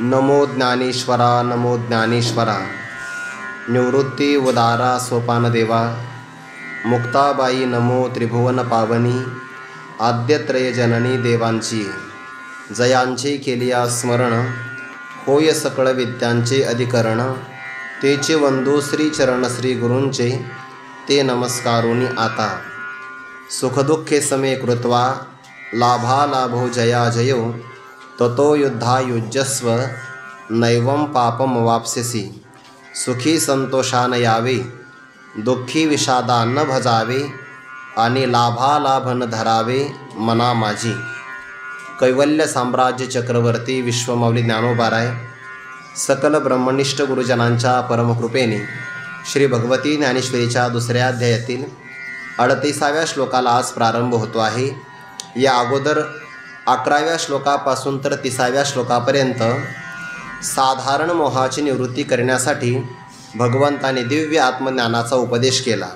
नमो ज्ञानेश्वरा नमो ज्ञानेश्वरा। निवृत्ती उदारा सोपान देवा। मुक्ताबाई नमो त्रिभुवन पावनी। आद्यत्रय जननी देवांची जयांचे केलिया स्मरण। होय सकळ विद्यांचे अधिकरण। तेचे वंदू श्री चरण श्री गुरूंचे ते नमस्कारोनी आता। सुखदुःखे समे कृत्वा लाभा लाभो जया जयो। ततो युद्धा युज्यस्व नैवं पापम वाप्स्यसि। सुखी संतोषान यावे दुःखी विषादा न भजावे। आणि लाभा लाभ न धरावे मना माझी। कैवल्य साम्राज्य चक्रवर्ती विश्वमौली ज्ञानोबाराय सकल ब्रह्मनिष्ठ गुरुजनांच्या परमकृपेने श्री भगवती ज्ञानेश्वरीच्या दुसऱ्या अध्यायातील 38व्या श्लोकाला आज प्रारंभ होतो आहे। या अगोदर 11व्या श्लोकापासून तर 30व्या श्लोकापर्यंत साधारण मोहाची निवृत्ती करण्यासाठी भगवंताने दिव्य आत्मज्ञानाचा उपदेश केला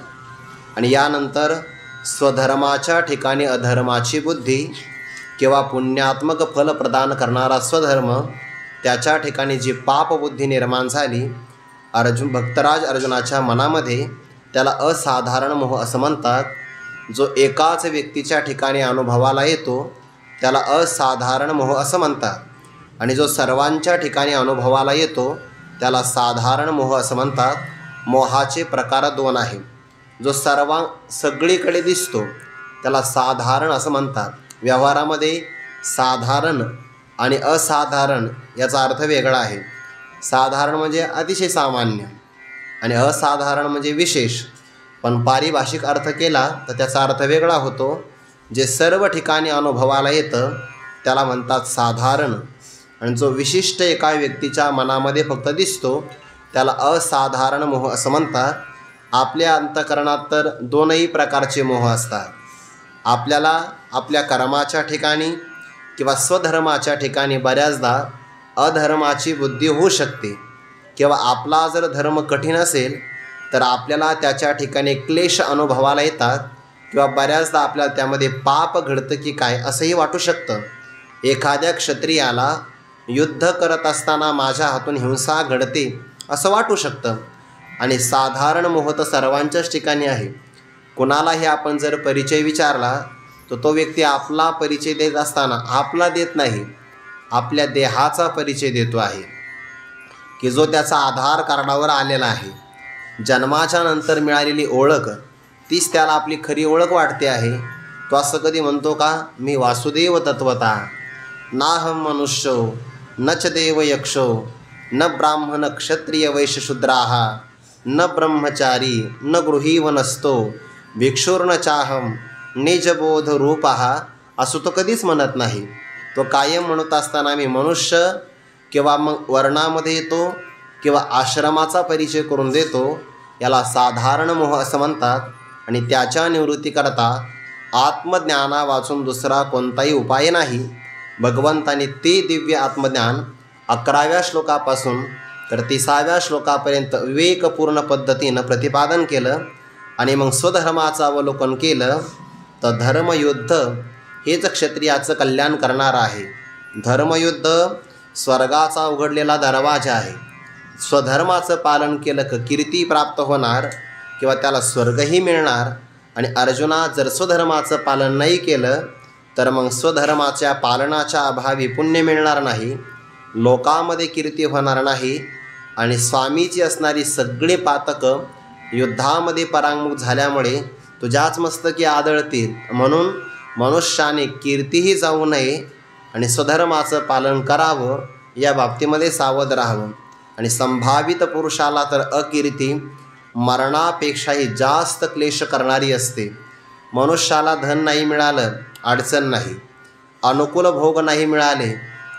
आणि यानंतर स्वधर्माच्या ठिकाणी अधर्माची बुद्धी किंवा पुण्यात्मक फल प्रदान करणारा स्वधर्म, त्याच्या ठिकाणी जी पापबुद्धी निर्माण झाली भक्तराज अर्जुनाच्या मनामध्ये, त्याला असाधारण मोह असं म्हणतात। जो एकाच व्यक्तीच्या ठिकाणी अनुभवाला येतो त्याला असाधारण मोह असं म्हणतात आणि जो सर्वांच्या ठिकाणी अनुभवाला येतो त्याला साधारण मोह असं म्हणतात। मोहाचे प्रकार दोन आहे। जो सगळीकडे दिसतो त्याला साधारण असं म्हणतात। व्यवहारामध्ये साधारण आणि असाधारण याचा अर्थ वेगळा आहे। साधारण म्हणजे अतिशय सामान्य आणि असाधारण म्हणजे विशेष, पण पारिभाषिक अर्थ केला तर त्याचा अर्थ वेगळा होतो। जे सर्व ठिकाणी अनुभवाला येतं त्याला म्हणतात साधारण, आणि जो विशिष्ट एका व्यक्तीच्या मनामध्ये फक्त दिसतो त्याला असाधारण मोह असं म्हणतात। आपल्या अंतःकरणात तर दोनही प्रकारचे मोह असतात। आपल्याला आपल्या कर्माच्या ठिकाणी किंवा स्वधर्माच्या ठिकाणी बऱ्याचदा अधर्माची बुद्धी होऊ शकते, किंवा आपला जर धर्म कठीण असेल तर आपल्याला त्याच्या ठिकाणी क्लेश अनुभवाला येतात, किंवा बऱ्याचदा आपल्याला त्यामध्ये पाप घडतं की काय असंही वाटू शकतं। एखाद्या क्षत्रियाला युद्ध करत असताना माझ्या हातून हिंसा घडते असं वाटू शकतं। आणि साधारण मोह तर सर्वांच्याच ठिकाणी आहे। कुणालाही आपण जर परिचय विचारला तर तो व्यक्ती आपला परिचय देत असताना आपला देत नाही, आपल्या देहाचा परिचय देतो आहे, की जो त्याचा आधार कार्डावर आलेला आहे। जन्माच्या नंतर मिळालेली ओळख तीच त्याला आपली खरी ओळख वाटते आहे। तो असं कधी म्हणतो का, मी वासुदेव तत्वता, नाहम मनुष्यो न च देव यक्षो न ब्राह्मण क्षत्रिय वैश्य शूद्राः न ब्रह्मचारी न गृही वनस्तो भिक्षुर्न चाहम निजबोध रूपः, असं तो कधीच म्हणत नाही। तो कायम म्हणत असताना मी मनुष्य किंवा मग वर्णामध्ये येतो किंवा आश्रमाचा परिचय करून देतो, याला साधारण मोह असं म्हणतात। आणि त्याच्या निवृत्तीकरता आत्मज्ञाना वाचून दुसरा कोणताही उपाय नाही। भगवंताने ते दिव्य आत्मज्ञान 11व्या श्लोकापासून तर 30व्या श्लोकापर्यंत विवेकपूर्ण पद्धतीनं प्रतिपादन केलं आणि मग स्वधर्माचं अवलोकन केलं। तर धर्मयुद्ध हेच क्षत्रियाचं कल्याण करणार आहे। धर्मयुद्ध स्वर्गाचा उघडलेला दरवाजा आहे। स्वधर्माचं पालन केलं की कीर्ती प्राप्त होणार किंवा त्याला स्वर्गही मिळणार, आणि अर्जुना जर स्वधर्माचं पालन नाही केलं तर मग स्वधर्माच्या पालनाच्या अभावी पुण्य मिळणार नाही, लोकांमध्ये कीर्ती होणार नाही, आणि स्वामीची असणारी सगळी पातकं युद्धामध्ये परांगमुख झाल्यामुळे तुझ्याच मस्तकी आदळतील। म्हणून मनुष्याने कीर्तीही जाऊ नये आणि स्वधर्माचं पालन करावं, या बाबतीमध्ये सावध राहावं। आणि संभावित पुरुषाला तर अकीर्ती मरणापेक्षाही जास्त क्लेश करणारी असते। मनुष्याला धन नाही मिळालं अडचण नाही, अनुकूल भोग नाही मिळाले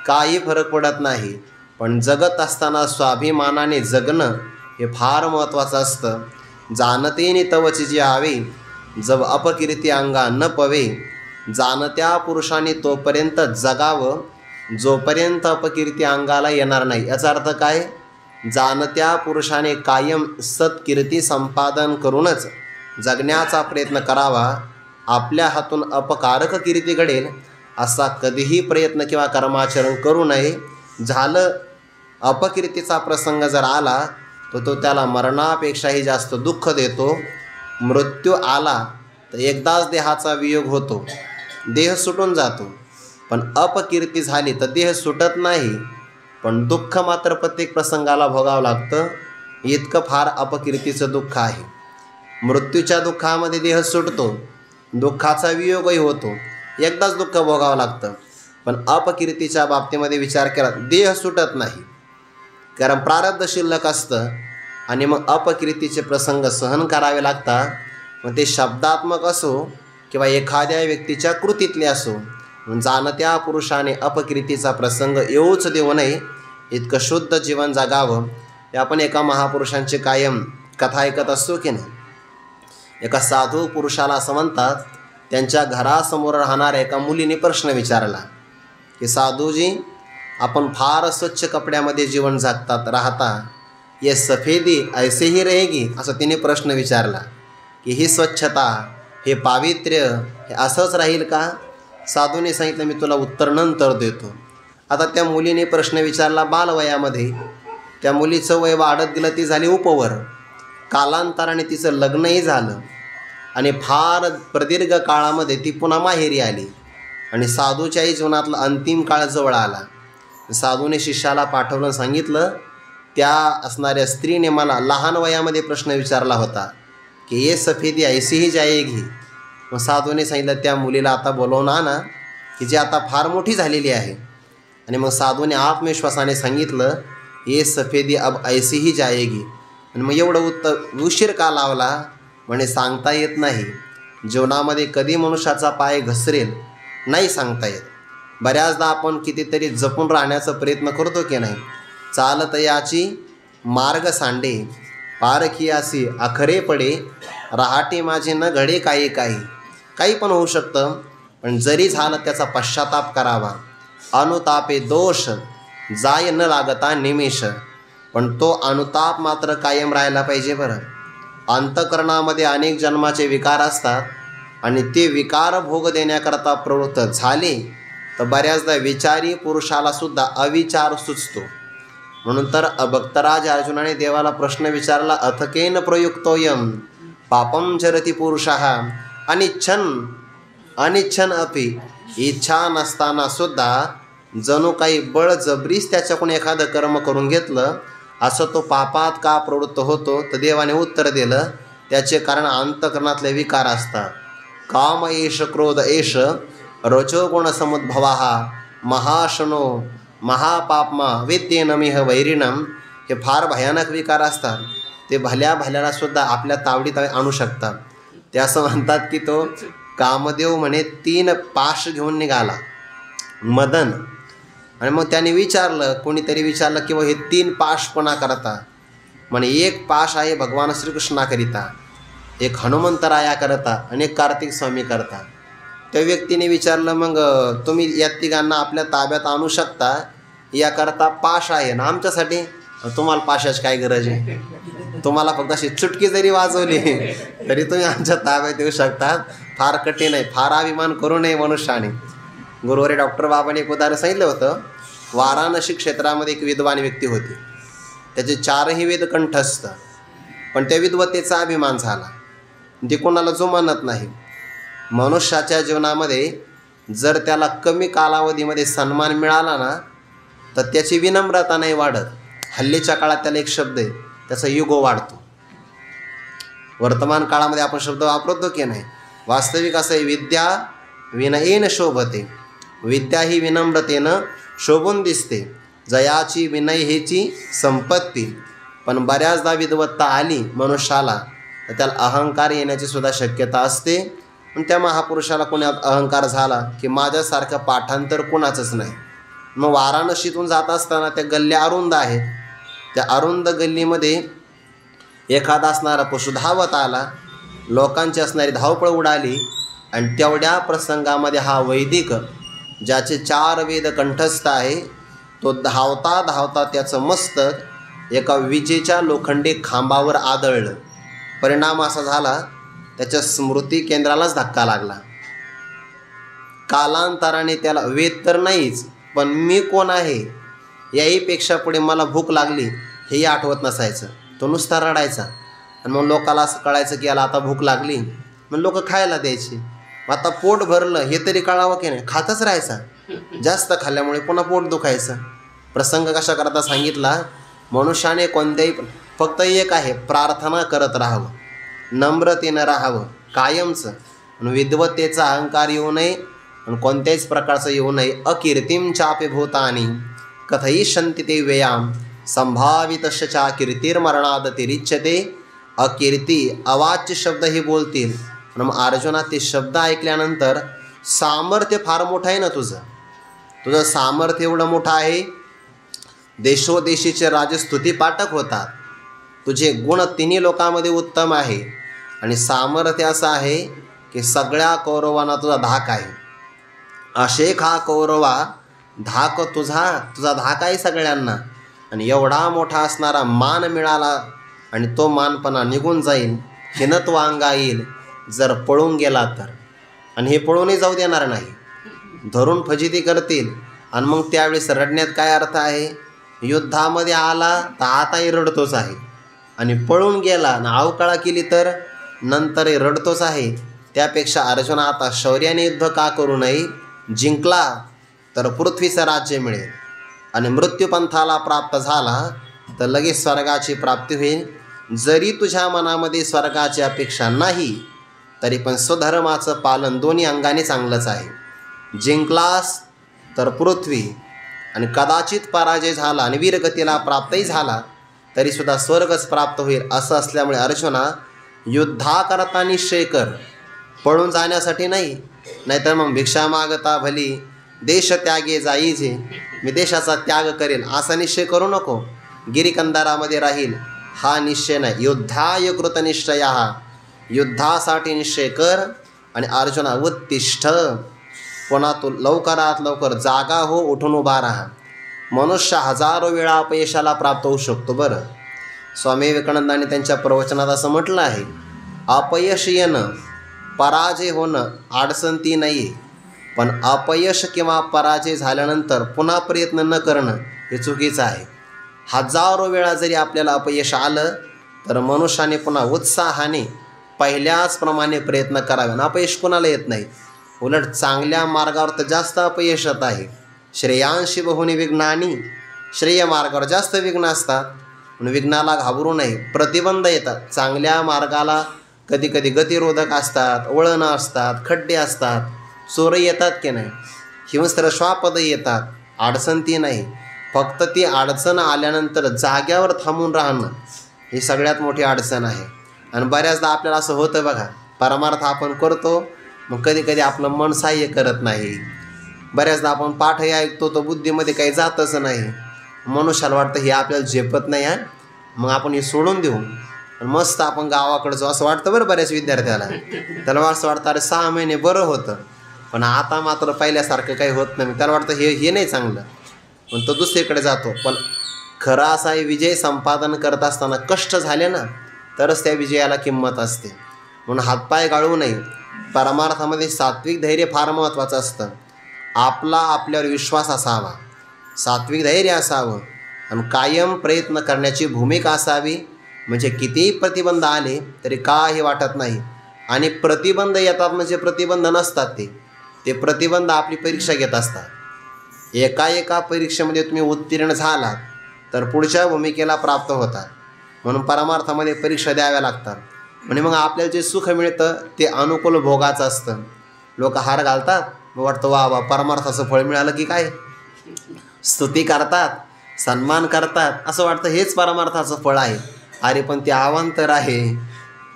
काही फरक पडत नाही, पण जगत असताना स्वाभिमानाने जगणं हे फार महत्त्वाचं असतं। जाणतेनी तवची जी आवे जब अपकीर्ती अंगा न पवे, जाणत्या पुरुषाने तोपर्यंत जगावं जोपर्यंत अपकीर्ती अंगाला येणार नाही। याचा अर्थ काय, जाणत्या पुरुषाने कायम सत्कीर्ती संपादन करूनच जगण्याचा प्रयत्न करावा। आपल्या हातून अपकारक कीर्ती घडेल असा कधीही प्रयत्न किंवा कर्माचरण करू नये। झालं अपकीर्तीचा प्रसंग जर आला तर तो त्याला मरणापेक्षाही जास्त दुःख देतो. मृत्यू आला तर एकदाच देहाचा वियोग होतो, देह सुटून जातो. पण अपकीर्ती झाली तर देह सुटत नाही, पण दुःख मात्र प्रत्येक प्रसंगाला भोगावं लागतं. इतकं फार अपकीर्तीचं दुःख आहे. मृत्यूच्या दुःखामध्ये देह सुटतो, दुःखाचा वियोगही होतो, एकदाच दुःख भोगावं लागतं. पण अपकीर्तीच्या बाबतीमध्ये विचार केला देह सुटत नाही, कारण प्रारब्ध शिल्लक असतं आणि मग अपकीर्तीचे प्रसंग सहन करावे लागतात. मग ते शब्दात्मक असो किंवा एखाद्या व्यक्तीच्या कृतीतले असो, जाणत्या पुरुषाने अपकीर्तीचा प्रसंग येऊच देऊ नये, इतकं शुद्ध जीवन जगावं. हे आपण एका महापुरुषांची कायम कथा ऐकत असतो की नाही. एका साधू पुरुषाला असं म्हणतात, त्यांच्या घरासमोर राहणाऱ्या एका मुलीने प्रश्न विचारला की साधूजी, आपण फार स्वच्छ कपड्यामध्ये जीवन जगतात राहता, ये सफेदी ऐसे ही रहेगी, असं तिने प्रश्न विचारला की ही स्वच्छता, हे पावित्र्य हे असंच राहील का? साधूने सांगितलं मी तुला उत्तर नंतर देतो. आता त्या मुलीने प्रश्न विचारला बालवयामध्ये. त्या मुलीचं वय वाढत गेलं, ती झाली उपवर. कालांतराने तिचं लग्नही झालं आणि फार प्रदीर्घ काळामध्ये ती पुन्हा माहेरी आली आणि साधूच्याही जीवनातला अंतिम काळ जवळ आला. साधूने शिष्याला पाठवलं, सांगितलं त्या असणाऱ्या स्त्रीने मला लहान वयामध्ये प्रश्न विचारला होता की ये सफेदी ऐसी ही जाएगी. मग साधूने सांगितलं त्या मुलीला आता बोलवून आणा की जी आता फार मोठी झालेली आहे. आणि मग साधूने आत्मविश्वासाने सांगितलं ये सफेदी अब ऐसी ही जाएगी. आणि मग एवढं उशीर का लावला? म्हणे सांगता येत नाही. जीवनामध्ये कधी मनुष्याचा पाय घसरेल नाही सांगता येत. बऱ्याचदा आपण कितीतरी जपून राहण्याचा प्रयत्न करतो की नाही. चालत याची मार्ग सांडे, पारखियासी अखरे पडे, रहाटे माझे न घडे काही काही. काही पण होऊ शकतं, पण जरी झालं त्याचा पश्चाताप करावा. अनुतापे दोष जाय न लागता निमेष. पण तो अनुताप मात्र कायम राहायला पाहिजे बरं. अंतःकरणामध्ये अनेक जन्माचे विकार असतात आणि ते विकार भोग देण्याकरता प्रवृत्त झाले तर बऱ्याचदा विचारी पुरुषाला सुद्धा अविचार सुचतो. म्हणून तर भक्तराज अर्जुनाने देवाला प्रश्न विचारला, अथकेन प्रयुक्तोयम पापम चरती पुरुषः अनिच्छन अपि. इच्छा नसताना सुद्धा जणू काही बळजबरीच त्याच्याकडून एखादं कर्म करून घेतलं, असं तो पापात का प्रवृत्त होतो? तर देवाने उत्तर दिलं, त्याचे कारण अंतःकरणातले विकार असतात. काम एष क्रोध एष रजोगुण समुद्भवा महाशनो महापापमा विद्येनमिह वैरिणम. हे फार भयानक विकार असतात. ते भल्याला सुद्धा आपल्या तावडीत आणू शकतात. ते असं म्हणतात की तो कामदेव म्हणे 3 पाश घेऊन निघाला, मदन. आणि मग त्याने विचारलं, कोणीतरी विचारलं की हे 3 पाश कोणा करता? म्हणे एक पाश आहे भगवान श्रीकृष्णाकरिता, एक हनुमंतराया करता आणि एक कार्तिक स्वामी करता. त्या व्यक्तीने विचारलं, मग तुम्ही या तिघांना आपल्या ताब्यात आणू शकता, याकरता पाश आहे ना आमच्यासाठी? तुम्हाला पाशाची काय गरज आहे? तुम्हाला फक्त अशी चुटकी जरी वाजवली तरी तुम्ही आमच्या ताब्यात येऊ शकतात. फार कठीण आहे, फार अभिमान करू नये मनुष्याने. गुरुवारी डॉक्टर बाबांनी एक उदाहरण सांगितलं होतं. वाराणसी क्षेत्रामध्ये एक विद्वान व्यक्ती होती, त्याचे 4ही वेद कंठस्थ, पण त्या विद्वतेचा अभिमान झाला. ते कोणाला जुमानत नाही. मनुष्याच्या जीवनामध्ये जर त्याला कमी कालावधीमध्ये सन्मान मिळाला ना तर त्याची विनम्रता नाही वाढत. हल्लीच्या काळात त्याला एक शब्द आहे, त्याचा युगो वाढतो. वर्तमान काळामध्ये आपण शब्द वापरतो की नाही. वास्तविक असं आहे, विद्या विनयेन शोभते. विद्या ही विनम्रतेनं शोभून दिसते. जयाची विनय हेची संपत्ती. पण बऱ्याचदा विद्वत्ता आली मनुष्याला तर त्याला अहंकार येण्याची सुद्धा शक्यता असते. पण त्या महापुरुषाला कोणी अहंकार झाला की माझ्यासारखं पाठांतर कोणाचंच नाही. मग वाराणसीतून जात असताना त्या गल्ल्या अरुंद आहेत. त्या अरुंद गल्लीमध्ये एखादा असणारा पशु धावत आला, लोकांची असणारी धावपळ उडाली आणि तेवढ्या प्रसंगामध्ये हा वैदिक ज्याचे 4 वेद कंठस्थ आहे तो धावता धावता त्याचं मस्तक एका विजेच्या लोखंडी खांबावर आदळलं. परिणाम असा झाला, त्याच्या स्मृती केंद्रालाच धक्का लागला. कालांतराने त्याला वेद तर नाहीच, पण मी कोण आहे याहीपेक्षा पुढे मला भूक लागली हेही आठवत नसायचं. तो नुसता रडायचा. आणि मग लोकाला असं कळायचं की याला आता भूक लागली, मग लोक खायला द्यायची. मग आता पोट भरलं हे तरी कळावं की नाही, खातच राहायचा. जास्त खाल्ल्यामुळे पुन्हा पोट दुखायचं. प्रसंग कशा करता सांगितला, मनुष्याने कोणत्याही फक्त एक आहे, प्रार्थना करत राहावं, नम्रतेनं राहावं कायमचं. आणि विद्वत्तेचा अहंकार येऊ नये आणि कोणत्याच प्रकारचं येऊ नये. अकीर्तिम चापे भूतानी कथयिष्यन्ति ते व्ययाम संभावितश्च कीर्तिर्मरणादतिरिच्यते. अकीर्ती अवाच्य शब्दही बोलतील. आणि मग अर्जुना ते शब्द ऐकल्यानंतर सामर्थ्य फार मोठं आहे ना तुझं सामर्थ्य एवढं मोठं आहे. देशोदेशीचे राजे स्तुतिपाठक होतात. तुझे गुण तिन्ही लोकांमध्ये उत्तम आहे. आणि सामर्थ्य असं आहे की सगळ्या कौरवांना तुझा धाक आहे. अशेक हा कौरवा धाक तुझा धाक आहे सगळ्यांना. आणि एवढा मोठा असणारा मान मिळाला आणि तो मानपणा निघून जाईल, हिनत्व अंगा येईल जर पळून गेला तर. आणि हे पळूनही जाऊ देणार नाही, धरून फजिती करतील. आणि मग त्यावेळेस रडण्यात काय अर्थ आहे. युद्धामध्ये आला तर आताही रडतोच आहे, आणि पळून गेला आणि अवकाळा केली तर नंतरही रडतोच आहे. त्यापेक्षा अर्जुन आता शौर्याने युद्ध का करू नये. जिंकला तर पृथ्वीचं राज्य मिळेल, आणि मृत्यूपंथाला प्राप्त झाला तर लगेच स्वर्गाची प्राप्ती होईल. जरी तुझ्या मनामध्ये स्वर्गाची अपेक्षा नाही तरी पण स्वधर्माचं पालन दोन्ही अंगाने चांगलंच आहे. जिंकलास तर पृथ्वी, आणि कदाचित पराजय झाला आणि वीरगतीला प्राप्तही झाला तरीसुद्धा स्वर्गच प्राप्त होईल. असं असल्यामुळे अर्जुना युद्धा करता निश्चय कर, पळून जाण्यासाठी नाही. नाहीतर मग भिक्षा मागता भली देश त्यागे जाईजे, मी देशाचा त्याग करेल असा निश्चय करू नको. गिरिकंदारामध्ये राहील हा निश्चय नाही. युद्धाय कृतनिश्चय, युद्धासाठी निश्चय कर. आणि अर्जुना उत्तिष्ठ, पुन्हा तू लवकरात लवकर जागा हो, उठून उभा राहा. मनुष्य हजारो वेळा अपयशाला प्राप्त होऊ शकतो. बरं, स्वामी विवेकानंदांनी त्यांच्या प्रवचनात असं म्हटलं आहे, अपयश येणं, पराजय होणं अडचण ती नाही आहे, पण अपयश किंवा पराजय झाल्यानंतर पुन्हा प्रयत्न न करणं हे चुकीचं आहे. हजारो वेळा जरी आपल्याला अपयश आलं तर मनुष्याने पुन्हा उत्साहाने पहिल्याचप्रमाणे प्रयत्न करावे. आणि अपयश कोणाला येत नाही, उलट चांगल्या मार्गावर तर जास्त अपयश येत आहे. श्रेयांशी बहुनी विघ्नानी, श्रेय मार्गावर जास्त विघ्न असतात. म्हणून विघ्नाला घाबरू नये. प्रतिबंध येतात चांगल्या मार्गाला, कधी कधी गतिरोधक असतात, वळणं असतात, खड्डे असतात, चोर येतात की नाही, हिंस्त्र श्वापद येतात. अडचण ती नाही, फक्त ती अडचण आल्यानंतर जाग्यावर थांबून राहणं ही सगळ्यात मोठी अडचण आहे. आणि बऱ्याचदा आपल्याला असं होतं बघा, परमार्थ आपण करतो, मग कधी कधी आपलं मन सहाय्य करत नाही. बऱ्याचदा आपण पाठही ऐकतो तो बुद्धीमध्ये काही जातच नाही. मनुष्याला वाटतं हे आपल्याला झेपत नाही आहे, मग आपण हे सोडून देऊ आणि मस्त आपण गावाकडं जाऊ असं वाटतं. बरं, बऱ्याच विद्यार्थ्याला त्याला असं वाटतं अरे 6 महिने बरं होतं, पण आता मात्र पहिल्यासारखं काही होत नाही. त्याला वाटतं हे नाही चांगलं, पण तो दुसरीकडे जातो. पण खरा असा विजय संपादन करत असताना कष्ट झाले ना तरच त्या विजयाला किंमत असते. म्हणून हातपाय गाळू नये. परमार्थामध्ये सात्विक धैर्य फार महत्त्वाचं असतं. आपला आपल्यावर विश्वास असावा, सात्विक धैर्य असावं, आणि कायम प्रयत्न करण्याची भूमिका असावी. म्हणजे कितीही प्रतिबंध आले तरी काही वाटत नाही. आणि प्रतिबंध येतात म्हणजे प्रतिबंध नसतात, ते प्रतिबंध आपली परीक्षा घेत असतात. एका परीक्षेमध्ये तुम्ही उत्तीर्ण झालात तर पुढच्या भूमिकेला प्राप्त होतात. म्हणून परमार्थामध्ये परीक्षा द्याव्या लागतात. म्हणजे मग आपल्याला जे सुख मिळतं ते अनुकूल भोगाचं असतं. लोक हार घालतात, मग वाटतं वा वा परमार्थाचं फळ मिळालं की काय, स्तुती करतात, सन्मान करतात, असं वाटतं हेच परमार्थाचं फळ आहे. अरे पण ते अवांतर आहे.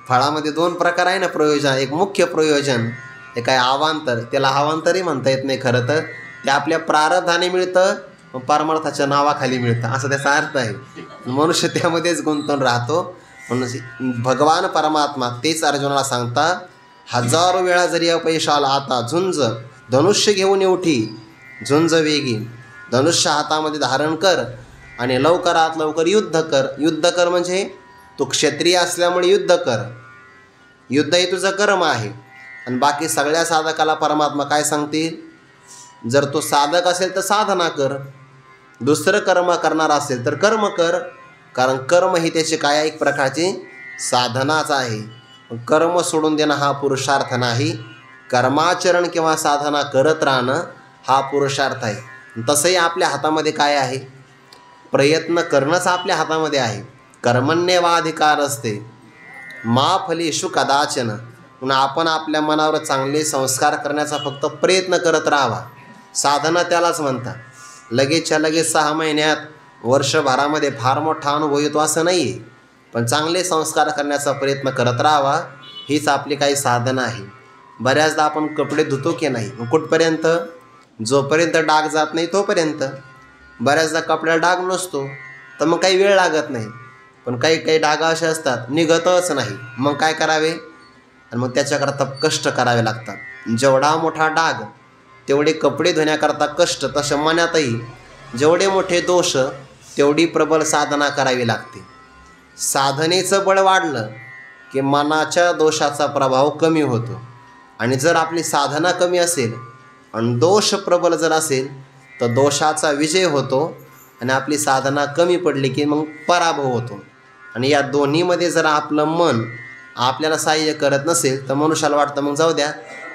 फळामध्ये 2 प्रकार आहे ना प्रयोजन. एक मुख्य प्रयोजन, एक आहे अवांतर. त्याला अवांतरही म्हणता येत नाही खरं तर. ते आपल्या प्रारब्धाने मिळतं, परमार्थाच्या नावाखाली मिळतं असं त्याचा अर्थ आहे. मनुष्य त्यामध्येच गुंतून राहतो. म्हणून भगवान परमात्मा तेच अर्जुनाला सांगता, हजारो वेळा जरी अपयश आला आता झुंज, धनुष्य घेऊन उठी, झुंज वेगी, धनुष्य हातामध्ये धारण कर आणि लवकरात लवकर युद्ध कर. युद्ध कर म्हणजे तू क्षत्रिय असल्यामुळे युद्ध कर. युद्ध हे तुझं कर्म आहे. आणि बाकी सगळ्या साधकाला परमात्मा काय सांगतील, जर तो साधक असेल तर साधना कर, दुसरं कर्म करणार असेल तर कर्म कर, कारण कर्म ही त्याची काय एक प्रकारची साधनाच आहे. कर्म सोडून देणं हा पुरुषार्थ नाही, कर्माचरण किंवा साधना करत राहणं हा पुरुषार्थ आहे. तसंही आपल्या हातामध्ये काय आहे, प्रयत्न करणंच आपल्या हातामध्ये आहे. कर्मण्येवाधिकार असते मा फलेषु कदाचन. म्हणून आपण आपल्या मनावर चांगले संस्कार करण्याचा फक्त प्रयत्न करत राहावा. साधना त्यालाच म्हणतात. लगेचच्या लगेच 6 महिन्यात वर्षभरामध्ये फार मोठा अनुभव येतो असं नाही आहे, पण चांगले संस्कार करण्याचा प्रयत्न करत राहावा, हीच आपली काही साधना आहे. बऱ्याचदा आपण कपडे धुतो की नाही, मग कुठपर्यंत, जोपर्यंत डाग जात नाही तोपर्यंत. बऱ्याचदा कपड्याला डाग नसतो तर मग काही वेळ लागत नाही, पण काही काही डाग असे असतात निघतच नाही, मग काय करावे, आणि मग त्याच्याकरता कष्ट करावे लागतात. जेवढा मोठा डाग तेवढे कपडे धुण्याकरता कष्ट, तसं मनातही जेवढे मोठे दोष तेवढी प्रबल साधना करावी लागते. साधनेचं बळ वाढलं की मनाच्या दोषाचा प्रभाव कमी होतो, आणि जर आपली साधना कमी असेल आणि दोष प्रबल जर असेल तर दोषाचा विजय होतो, आणि आपली साधना कमी पडली की मग पराभव होतो. आणि या दोन्हीमध्ये जर आपलं मन आपल्याला सहाय्य करत नसेल तर मनुष्याला वाटतं मग जाऊ द्या,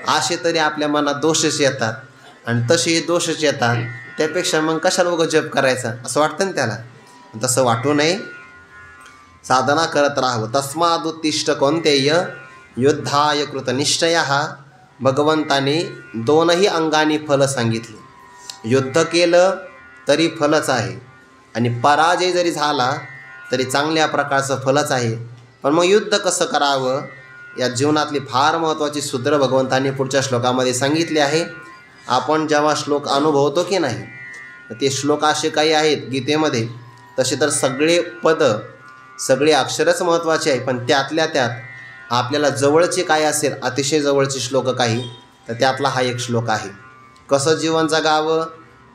असे तरी आपल्या मनात दोषच येतात, आणि तसे दोषच येतात, त्यापेक्षा मग कशाला उगाच जप करायचा असं वाटतं ना त्याला. तसं वाटू नये, साधना करत राहावं. तस्मादुत्तिष्ठ कौन्तेय युद्धाय कृतनिश्चयः. भगवंताने 2ही अंगाने फल सांगितले. युद्ध केलं तरी फलच आहे, आणि पराजय जरी झाला तरी चांगल्या प्रकारचं फलच आहे. पण मग युद्ध कसं करावं, या जीवनातली फार महत्त्वाची सूत्र भगवंतांनी पुढच्या श्लोकामध्ये सांगितले आहे. आपण जेव्हा श्लोक अनुभवतो की नाही, ते श्लोक असे काही आहेत गीतेमध्ये, तसे तर सगळे पद सगळे अक्षरच महत्त्वाचे आहे, पण त्यातल्या त्यात आपल्याला जवळचे काय असेल, अतिशय जवळचे श्लोक काही, तर त्यातला हा एक श्लोक आहे. कसं जीवन जगावं,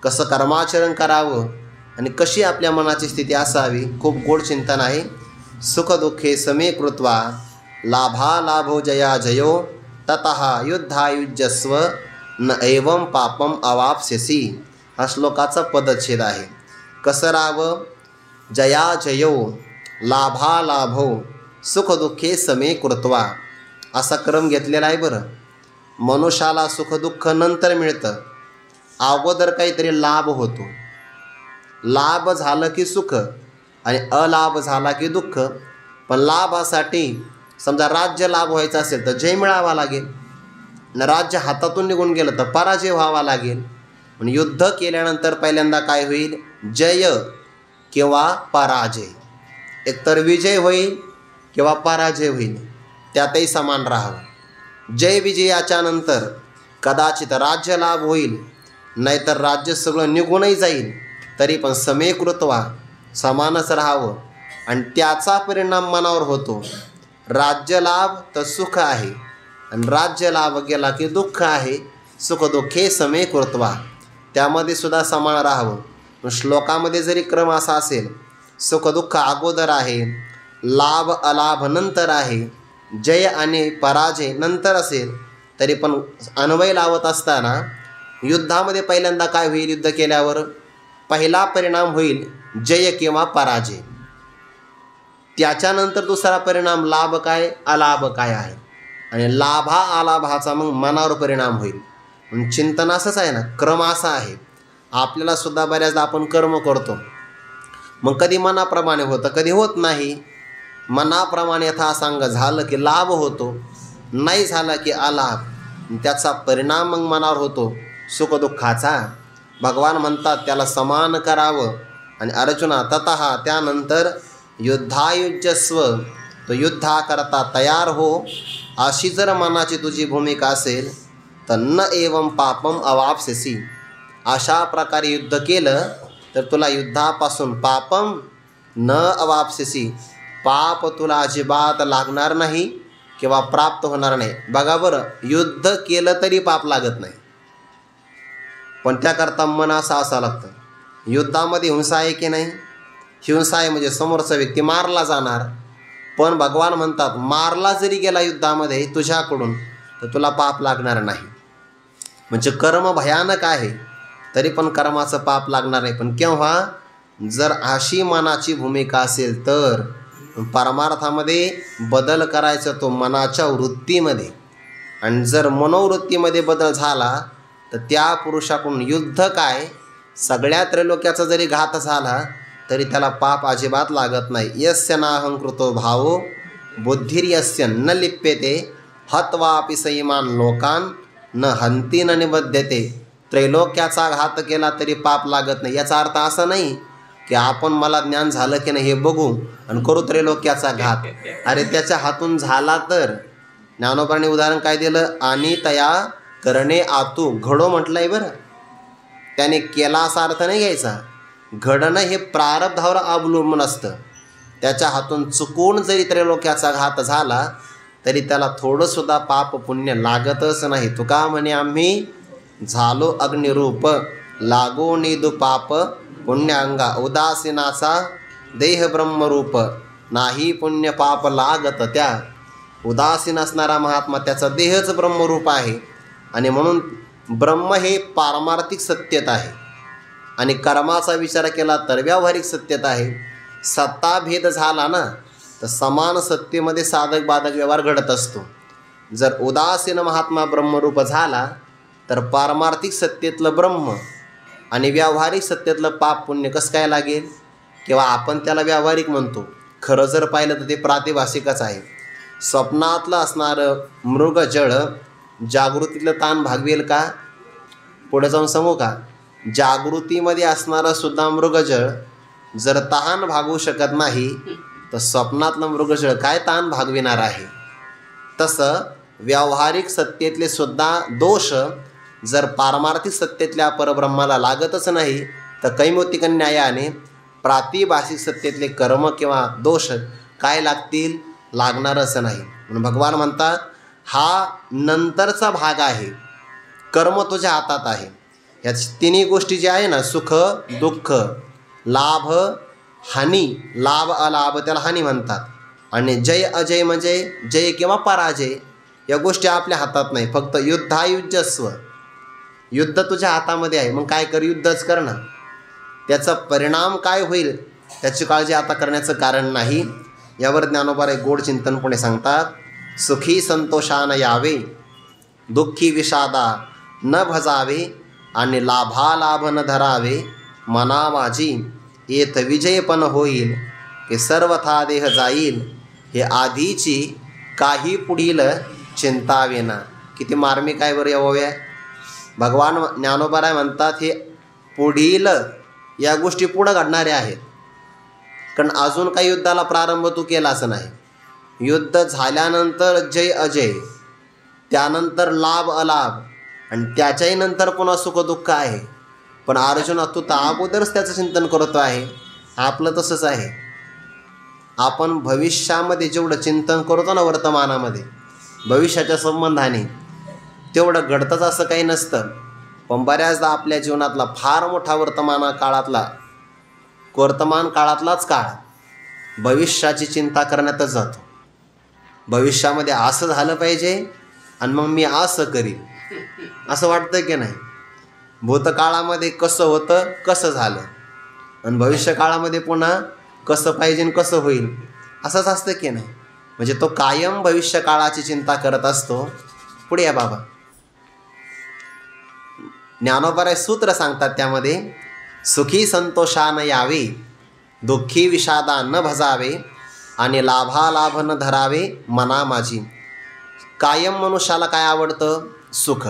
कसं कर्माचरण करावं, आणि कशी आपल्या मनाची स्थिती असावी, खूप गोड चिंतन आहे. सुखदुःखे समे कृत्वा लाभालाभो जया जयो ततः युद्धायुज्यस्व न एवं पापम अवाप्स्यसि. हा श्लोकाचा पदच्छेद आहे. कसं राहावं, जया जयो लाभालाभो सुखदुःखे समे कृत्वा, असा क्रम घेतलेला आहे. बरं, मनुष्याला सुखदुःख नंतर मिळतं, अगोदर काहीतरी लाभ होतो. लाभ झालं की सुख, आणि अलाभ झाला की दुःख. पण लाभासाठी समजा राज्य लाभ व्हायचा असेल तर जय मिळावा लागेल, राज्य हातातून निघून गेलं तर पराजय व्हावा लागेल. पण युद्ध केल्यानंतर पहिल्यांदा काय होईल, जय किंवा पराजय. एकतर विजय होईल किंवा पराजय होईल, त्यातही समान राहावं. जय विजयाच्या नंतर कदाचित राज्य लाभ होईल, नाहीतर राज्य सगळं निघूनही जाईल, तरी पण समे कृत्वा, समानच राहावं. आणि त्याचा परिणाम मनावर होतो. राज्य लाभ तर सुख आहे, आणि राज्य लाभ गेला की दुःख आहे. सुखदुःखे समे कृत्वा, त्यामध्ये सुद्धा समान राहावं. श्लोकामध्ये जरी क्रम असा असेल, सुखदुःख अगोदर आहे, लाभ अलाभ नंतर आहे, जय आणि पराजय नंतर असेल, तरी पण अन्वय लावत असताना युद्धामध्ये पहिल्यांदा काय होईल, युद्ध केल्यावर पहिला परिणाम होईल जय किंवा पराजय. त्याच्यानंतर दुसरा परिणाम लाभ काय अलाभ काय आहे, आणि लाभा अलाभाचा मग मनावर परिणाम होईल. चिंतन असंच आहे ना, क्रम असा आहे. आपल्याला सुद्धा बऱ्याचदा आपण कर्म करतो, मग कधी मनाप्रमाणे होतं, कधी होत नाही. मनाप्रमाणे यथासांग झालं की लाभ होतो, नाही झाला की अलाभ, त्याचा परिणाम मग मनावर होतो सुखदुःखाचा. भगवान म्हणतात त्याला समान करावं. आणि अर्जुना ततः, त्यानंतर युद्धायुज्यस्व, तो युद्धाकरता तयार हो, अशी जर मनाची तुझी भूमिका असेल तर न एवं पापम अवाप्स्यसि. अशा प्रकारे युद्ध केलं तर तुला युद्धापासून पापम न अवाप्स्यसि, पाप तुला अजिबात लागणार नाही किंवा प्राप्त होणार नाही. बघा बरं, युद्ध केलं तरी पाप लागत नाही, पण त्याकरता मन असं असावं लागतं. युद्धामध्ये हिंसा आहे की नाही, हिंसा आहे म्हणजे समोरचा व्यक्ती मारला जाणार. पण भगवान म्हणतात मारला जरी गेला युद्धामध्ये तुझ्याकडून तर तुला पाप लागणार नाही. म्हणजे कर्म भयानक आहे, तरी पण कर्माचं पाप लागणार आहे. पण केव्हा? जर अशी मनाची भूमिका असेल तर परमार्थामध्ये बदल करायचा तो मनाच्या वृत्तीमध्ये. आणि जर मनोवृत्तीमध्ये बदल झाला तर त्या पुरुषाकडून युद्ध काय, सगळ्या त्रैलोक्याचा जरी घात झाला तरी त्याला पाप अजिबात लागत नाही. यस्य नाहंकृतो भावो बुद्धिर्यस्य न लिप्यते हत्वापि सैमान लोकान न हंती न निबध्यते. त्रैलोक्याचा घात केला तरी पाप लागत नाही. याचा अर्थ असा नाही की आपण मला ज्ञान झालं की नाही हे बघू आणि करू त्रैलोक्याचा घात. अरे त्याच्या हातून झाला तर. ज्ञानोबाने उदाहरण काय दिलं? आणि तया करणे आतू घडो म्हटलंय बरं. त्याने केला असा अर्थ नाही घ्यायचा. घडणं हे प्रारब्धावर अवलंबून असतं. त्याच्या हातून चुकून जरी त्रैलोक्याचा घात झाला तरी त्याला थोडंसुद्धा पाप पुण्य लागतच नाही. तुका म्हणे आम्ही झालो अग्निरूप लागो निदु पाप पुण्यांगा उदासीनाचा देह ब्रह्मरूप नाही पुण्य पाप लागत त्या. उदासीन असणारा महात्मा त्याचा देहच ब्रह्मरूप आहे. आणि म्हणून ब्रह्म हे पारमार्थिक सत्यता आहे आणि कर्माचा विचार केला तर व्यावहारिक सत्यता आहे. सत्ता भेद झाला ना तर समान सत्तेमध्ये साधक बाधक व्यवहार घडत असतो. जर उदासीन महात्मा ब्रह्मरूप झाला तर पारमार्थिक सत्तेतलं ब्रह्म आणि व्यावहारिक सत्तेतलं पाप पुण्य कसं काय लागेल? किंवा आपण त्याला व्यावहारिक म्हणतो, खरं जर पाहिलं तर ते प्रातिभाषिकच आहे. स्वप्नातलं असणारं मृगजळ जागृतीतलं ताण भागवेल का? पुढे जाऊन सांगू का? जागृतीमध्ये असणारं सुद्धा मृगजळ जर तहान भागवू शकत नाही तर स्वप्नातलं मृगजळ काय ताण भागविणार आहे? तसं व्यावहारिक सत्तेतले सुद्धा दोष जर पारमार्थिक सत्तेतल्या परब्रह्माला लागतच नाही तर कैमोतिक न्यायाने प्रातिभाषिक सत्तेतले कर्म किंवा दोष काय लागतील? लागणारच नाही. म्हणून भगवान म्हणतात हा नंतरचा भाग आहे. कर्म तुझ्या हातात आहे. ह्या तिन्ही गोष्टी ज्या आहे ना, सुख दुःख लाभ हानी, लाभ अलाभ त्याला हानी म्हणतात. आणि जय अजय म्हणजे जय किंवा पराजय या गोष्टी आपल्या हातात नाही. फक्त युद्धायुज्यस्व, युद्ध तुझ्या हातामध्ये आहे. मग काय कर? युद्धच कर ना. त्याचा परिणाम काय होईल त्याची काळजी आता करण्याचं कारण नाही. यावर ज्ञानोबा एक गोड चिंतन पुढे सांगतात. सुखी संतोषान यावे दुःखी विषादा न भजावे आणि लाभालाभ न धरावे मना माझी येथ विजय पण होईल की सर्वथा देह जाईल हे आधीची काही पुढील चिंतावेना. किती मार्मिक आहे बरं या ओव्या. भगवान ज्ञानोबा म्हणतात हे पुढील या गोष्टी पुढं घडणाऱ्या आहेत. कारण अजून काही युद्धाला प्रारंभ तू केलाच नाही. युद्ध झाल्यानंतर जय अजय, त्यानंतर लाभ अलाभ आणि त्याच्याही नंतर पुन्हा सुख दुःख आहे. पण अर्जुना तू तर अगोदरच त्याचं चिंतन करतो आहे. आपलं तसंच आहे. आपण भविष्यामध्ये जेवढं चिंतन करतो ना वर्तमानामध्ये भविष्याच्या संबंधाने तेवढं घडतंच असं काही नसतं. पण बऱ्याचदा आपल्या जीवनातला फार मोठा वर्तमान काळातलाच काळ भविष्याची चिंता करण्यातच जातो. भविष्यामध्ये असं झालं पाहिजे आणि मग मी असं करीन असं वाटतं की नाही. भूतकाळामध्ये कसं होतं कसं झालं आणि भविष्यकाळामध्ये पुन्हा कसं पाहिजे कसं होईल असंच असतं की नाही. म्हणजे तो कायम भविष्यकाळाची चिंता करत असतो. पुढे या बाबा. ज्ञानोबा सूत्र सांगतात त्यामध्ये सुखी संतोषान यावे दुःखी विषादा न भजावे आणि लाभालाभ न धरावे मना माझी. कायम मनुष्याला काय आवडतं? सुख.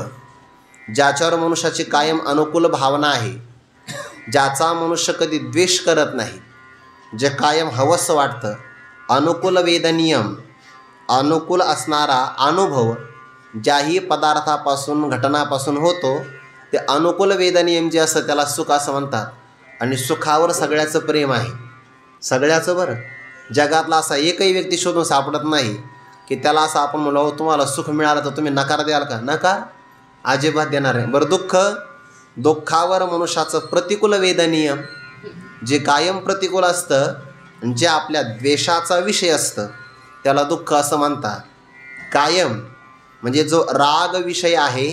ज्याच्यावर मनुष्याची कायम अनुकूल भावना आहे, ज्याचा मनुष्य कधी द्वेष करत नाही, जे कायम हवस वाटतं, अनुकूल वेदनियम, अनुकूल असणारा अनुभव ज्याही पदार्थापासून घटनापासून होतो ते अनुकूल वेदनियम जे असतं त्याला सुख असं म्हणतात. आणि सुखावर सगळ्याचं प्रेम आहे. सगळ्याचं बरं. जगातला असा एकही व्यक्ती शोधून सापडत नाही की त्याला असं आपण म्हणलो तुम्हाला सुख मिळालं तर तुम्ही नकार द्याल का? नकार अजिबात देणार आहे. बरं दुःख, दुःखावर मनुष्याचं प्रतिकूल वेदनियम जे कायम प्रतिकूल असतं, जे आपल्या द्वेषाचा विषय असतं त्याला दुःख असं म्हणतात. कायम म्हणजे जो राग विषय आहे,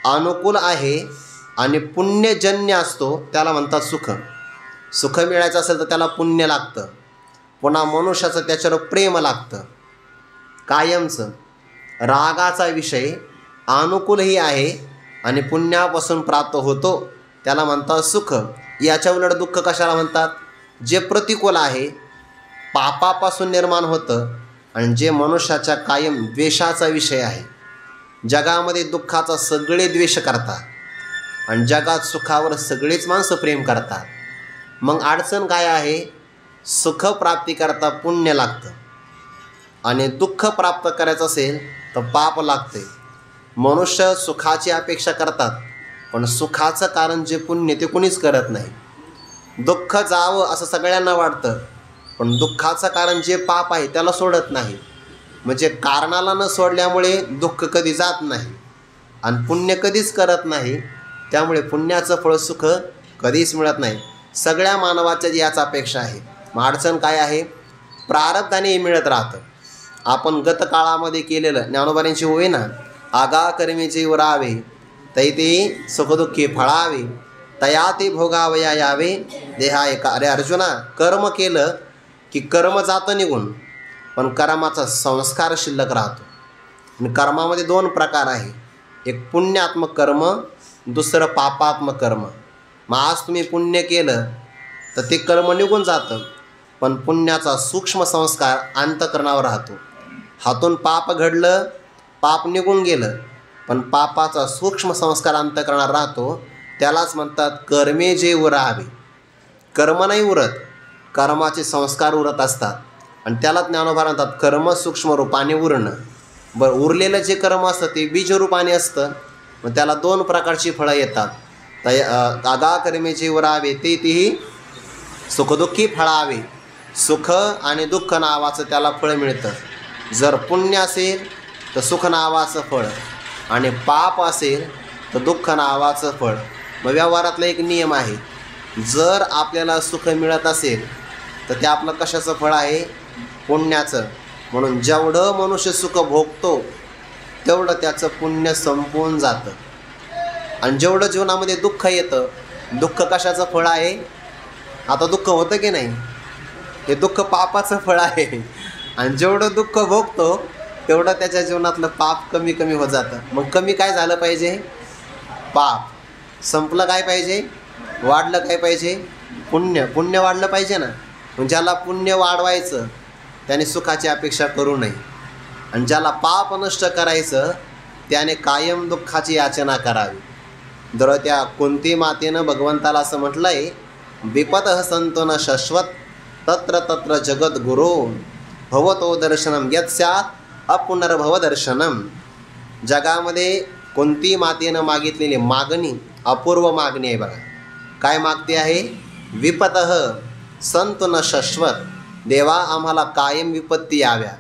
अनुकूल आहे आणि पुण्यजन्य असतो त्याला म्हणतात सुख. सुख मिळायचं असेल तर त्याला पुण्य लागतं. पुन्हा मनुष्याचं त्याच्यावर प्रेम लागतं कायमचं. रागाचा विषय अनुकूलही आहे आणि पुण्यापासून प्राप्त होतो त्याला म्हणतात सुख. याच्या उलट दुःख कशाला म्हणतात? जे प्रतिकूल आहे, पापापासून निर्माण होतं आणि जे मनुष्याच्या कायम द्वेषाचा विषय आहे. जगामध्ये दुःखाचा सगळे द्वेष करतात आणि जगात सुखावर सगळेच माणसं प्रेम करतात. मग अडचण काय आहे? सुख प्राप्तीकरता पुण्य लागतं आणि दुःख प्राप्त करायचं असेल तर पाप लागते. मनुष्य सुखाची अपेक्षा करतात पण सुखाचं कारण जे पुण्य ते कुणीच करत नाही. दुःख जावं असं सगळ्यांना वाटतं पण दुःखाचं कारण जे पाप आहे त्याला सोडत नाही. म्हणजे कारणाला न सोडल्यामुळे दुःख कधी जात नाही आणि पुण्य कधीच करत नाही. त्यामुळे पुण्याचं फळ सुख कधीच मिळत नाही. सगळ्या मानवाच्या याच अपेक्षा आहे. मग अडचण काय आहे? प्रारब्धाने हे मिळत राहतं. आपण गतकाळामध्ये केलेलं ज्ञानोबांची होय ना, आगा कर्मीचे उरावे तै ते सुखदुःखी फळावे तया ते भोगावया यावे देहा एका. अरे अर्जुना, कर्म केलं की कर्म जातं निघून पण कर्माचा संस्कार शिल्लक राहतो. आणि कर्मामध्ये दोन प्रकार आहे, एक पुण्यात्मक कर्म, दुसरं पापात्मक कर्म. मग आज तुम्ही पुण्य केलं तर ते कर्म निघून जातं पण पुण्याचा सूक्ष्म संस्कार अंतःकरणावर राहतो. हातून पाप घडलं, पाप निघून गेलं पण पापाचा सूक्ष्म संस्कार अंतःकरणावर राहतो. त्यालाच म्हणतात कर्मे जे उरावे. कर्म नाही उरत, कर्माचे संस्कार उरत असतात आणि त्याला ज्ञानोबा म्हणतात कर्म सूक्ष्म रूपाने उरणं. बरं, उरलेलं जे कर्म असतं ते बीज रूपाने असतं. मग त्याला दोन प्रकारची फळं येतात. आगा कर्मेचे उरावे ते तेही सुखदुःखी फळावे. सुख आणि दुःख नावाचं त्याला फळ मिळतं. जर पुण्य असेल तर सुख नावाचं फळ आणि पाप असेल तर दुःख नावाचं फळ. मग व्यवहारातला एक नियम आहे, जर आपल्याला सुख मिळत असेल तर ते आपलं कशाचं फळ आहे? पुण्याचं. म्हणून जेवढं मनुष्य सुख भोगतो तेवढं त्याचं पुण्य संपून जातं. आणि जेवढं जीवनामध्ये दुःख येतं, दुःख कशाचं फळ आहे? आता दुःख होतं की नाही, हे दुःख पापाचं फळ आहे. आणि जेवढं दुःख भोगतो तेवढं त्याच्या जीवनातलं पाप कमी कमी होत जातं. मग कमी काय झालं पाहिजे? पाप. संपलं काय पाहिजे? वाढलं काय पाहिजे? पुण्य. पुण्य वाढलं पाहिजे ना. मग ज्याला पुण्य वाढवायचं त्याने सुखाची अपेक्षा करू नये आणि ज्याला पाप नष्ट करायचं त्याने कायम दुःखाची याचना करावी. जर त्या कुंती मातेनं भगवंताला असं म्हटलं आहे, विपतः संतो न शाश्वत तत्र तत्र जगद्गुरो भवतो दर्शनम यत् स्यात् अपुनर्भव दर्शनम. जगामध्ये कुंती मातेनं मागितलेली मागणी अपूर्व मागणी आहे बघा. काय मागते आहे? विपतः संतो न शाश्वत. देवा आम्हाला कायम विपत्ती याव्या,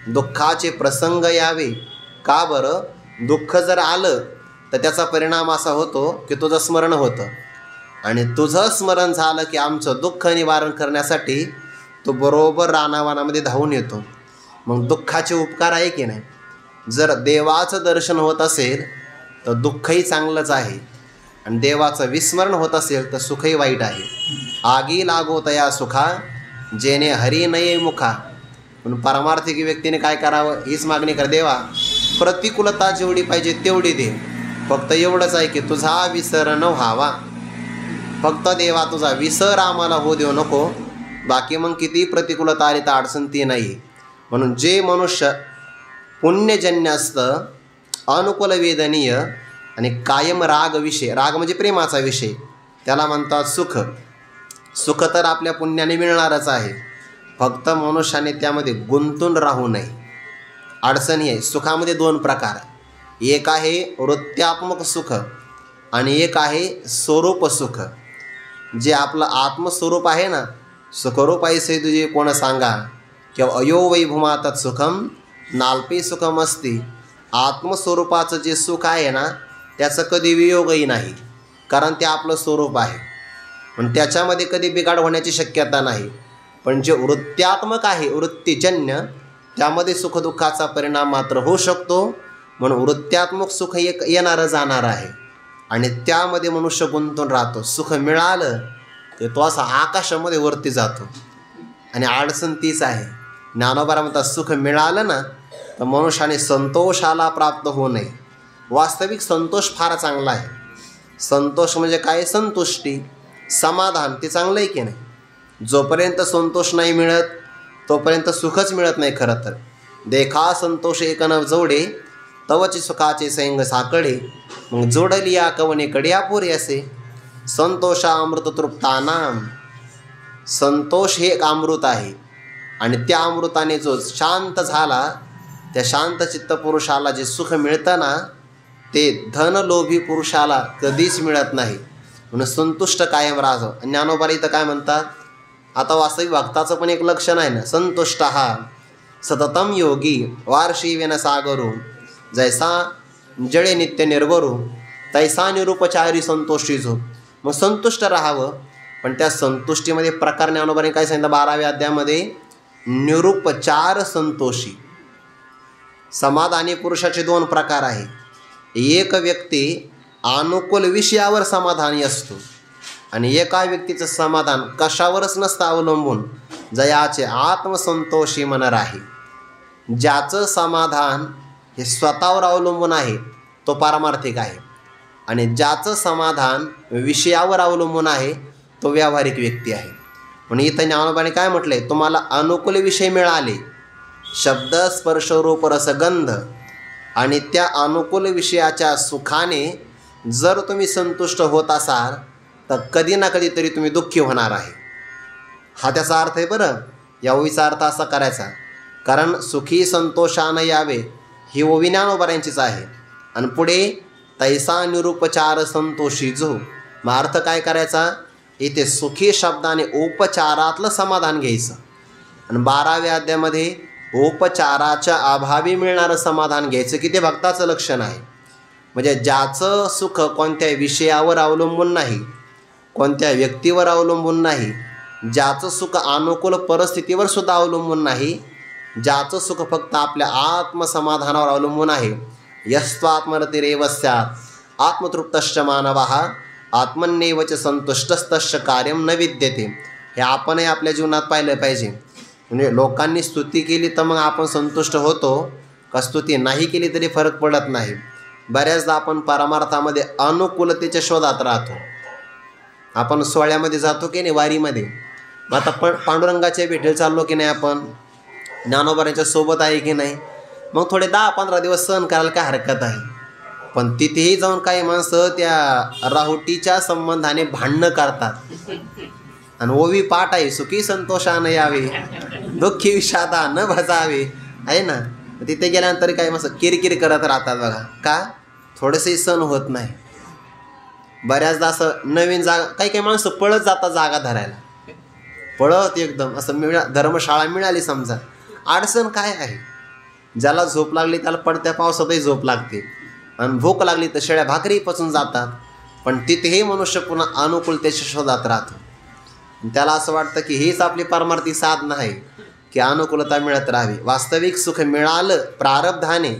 दुःखाचे प्रसंग यावे. का बरं? दुःख जर आलं तर त्याचा परिणाम असा होतो की तुझं स्मरण होतं आणि तुझं स्मरण झालं की आमचं दुःख निवारण करण्यासाठी तो बरोबर रानावानामध्ये धावून येतो. मग दुःखाचे उपकार आहे की नाही? जर देवाचं दर्शन होत असेल तर दुःखही चांगलंच आहे आणि देवाचं विस्मरण होत असेल तर सुखही वाईट आहे. आगी लागो तया सुखा जेने हरी नये मुखा. पण पारमार्थिक व्यक्तीने काय करावं? हीच मागणी कर, देवा प्रतिकूलता जेवढी पाहिजे तेवढी दे, फक्त एवढंच आहे की तुझा विसर न व्हावा. फक्त देवा तुझा विसर आम्हाला होऊ देऊ नको. बाकी मग किती प्रतिकूलता आली तर अडचण ती नाही. म्हणून जे मनुष्य पुण्यजन्य असतं, अनुकूल वेदनीय आणि कायम राग विषय, राग म्हणजे प्रेमाचा विषय, त्याला म्हणतात सुख. सुख तर आपल्या पुण्याने मिळणारच आहे, फक्त मनुष्याने त्यामध्ये गुंतून राहू नये. अडचण ही आहे. सुखामध्ये दोन प्रकार, एक आहे वृत्त्यात्मक सुख आणि एक आहे स्वरूप सुख. जे आपलं आत्मस्वरूप आहे ना, सुखरूप ऐसे तुझे कोण सांगा किंवा अयो वैभुमा तत् सुखम नाल्पे सुखम असती. आत्मस्वरूपाचं जे सुख आहे ना त्याचं कधी वियोगही नाही, कारण ते आपलं स्वरूप आहे. पण त्याच्यामध्ये कधी बिघाड होण्याची शक्यता नाही. पण जे वृत्त्यात्मक आहे, वृत्तीजन्य, त्यामध्ये सुखदुःखाचा परिणाम मात्र होऊ शकतो. म्हणून वृत्त्यात्मक सुख एक येणारं जाणार आहे. आणि त्यामध्ये मनुष्य गुंतून राहतो. सुख मिळालं की तो असा आकाशामध्ये वरती जातो. आणि अडचण तीच आहे. ज्ञानोबा म्हणतात सुख मिळालं ना तर मनुष्याने संतोषाला प्राप्त होऊ नये. वास्तविक संतोष फार चांगला आहे. संतोष म्हणजे काय? संतुष्टी, समाधान. ते चांगलं आहे की नाही? जोपर्यंत संतोष नाही मिळत तोपर्यंत सुखच मिळत नाही. खरं तर देखा संतोष एक न जोडे, तवची सुखाचे सैंग साकडे. मग जोडली या कवने कड्या पुरे असे, संतोषा अमृत तृप्तानाम. संतोष हे एक अमृत आहे. आणि त्या अमृताने जो शांत झाला, त्या शांत चित्त पुरुषाला जे सुख मिळतं ना ते धनलोभी पुरुषाला कधीच मिळत नाही. म्हणून संतुष्ट कायम राहावं. ज्ञानोबा इथं काय म्हणतात? आता वास्तविक भक्ताचं पण एक लक्षण आहे ना, संतुष्ट हा सततम योगी वार्षी वेन सागरू, जैसा जळे नित्य निर्वरू, तैसा निरुपचारी संतोषी झोप. मग संतुष्ट राहावं. पण त्या संतुष्टीमध्ये प्रकार ज्ञानोबाने काय सांगितलं 12व्या अध्यायामध्ये? निरुपचार संतोषी. समाधानी पुरुषाचे 2 प्रकार आहे. एक व्यक्ती अनुकूल विषयावर समाधानी असतो आणि एका व्यक्तीचं समाधान कशावरच नसतं अवलंबून, जयाचे आत्मसंतोषी मन राही. ज्याचं समाधान हे स्वतःवर अवलंबून आहे तो पारमार्थिक आहे. आणि ज्याचं समाधान विषयावर अवलंबून आहे तो व्यावहारिक व्यक्ती आहे. म्हणून इथं ज्ञानोबाने काय म्हटलंय? तुम्हाला अनुकूल विषय मिळाले, शब्द स्पर्श रूप रसगंध, आणि त्या अनुकूल विषयाच्या सुखाने जर तुम्ही संतुष्ट होत असाल तर कधी ना कधीतरी तुम्ही दुःखी होणार आहे. हा त्याचा अर्थ आहे. बरं, या ओवीचा अर्थ असा करायचा, कारण सुखी संतोषानं यावे ही ओवी ज्ञानोबा यांचीच आहे. आणि पुढे तैसा निरुपचार संतोषी जो. मग अर्थ काय करायचा? इथे सुखी शब्दाने उपचारातलं समाधान घ्यायचं. आणि 12व्या अध्यायामध्ये उपचाराच्या अभावी मिळणारं समाधान घ्यायचं की ते भक्ताचं लक्षण आहे. म्हणजे ज्याचं सुख कोणत्या विषयावर अवलंबून नाही, कोणत्या व्यक्तीवर अवलंबून नाही, ज्याचं सुख अनुकूल परिस्थितीवर सुद्धा अवलंबून नाही, ज्याचं सुख फक्त आपल्या आत्मसमाधानावर अवलंबून आहे. यस्त्वात्मरतिरेव स्यात् आत्मतृप्तश्च मानवः आत्मन्येवच संतुष्टस्तश्च कार्यं न विद्यते. हे आपणही आपल्या जीवनात पाहिलं पाहिजे. म्हणजे लोकांनी स्तुती केली तर मग आपण संतुष्ट होतो का? स्तुती नाही केली तरी फरक पडत नाही. बऱ्याचदा आपण परमार्थामध्ये अनुकूलतेच्या शोधात राहतो. आपण सोहळ्यामध्ये जातो की नाही, वारीमध्ये. मग आता पांडुरंगाच्या भेटीला चाललो की नाही, आपण ज्ञानोबाच्या सोबत आहे की नाही, मग थोडे 10-15 दिवस सहन करायला काय हरकत आहे. पण तिथेही जाऊन काही माणसं त्या राहुटीच्या संबंधाने भांडणं करतात. आणि ओवी पाठ आहे, सुखी संतोषानं यावे, दुःखी विषादा न भजावे, आहे ना. तिथे गेल्यानंतर काही माणसं किरकिर करत राहतात बघा. का? थोडंसंही सण होत नाही. बऱ्याचदा असं नवीन जागा, काही माणसं पळत जातात जागा धरायला, पळत एकदम असं. धर्मशाळा मिळाली समजा, अडचण काय आहे? ज्याला झोप लागली त्याला पडत्या पावसातही झोप लागते, आणि भूक लागली तर शेळ्या भाकरी पचून जातात. पण तिथेही मनुष्य पुन्हा अनुकूलतेच्या शोधात राहतो. त्याला असं वाटतं की हीच आपली परमार्थी साधना आहे की अनुकूलता मिळत राहावी. वास्तविक सुख मिळालं प्रारब्धाने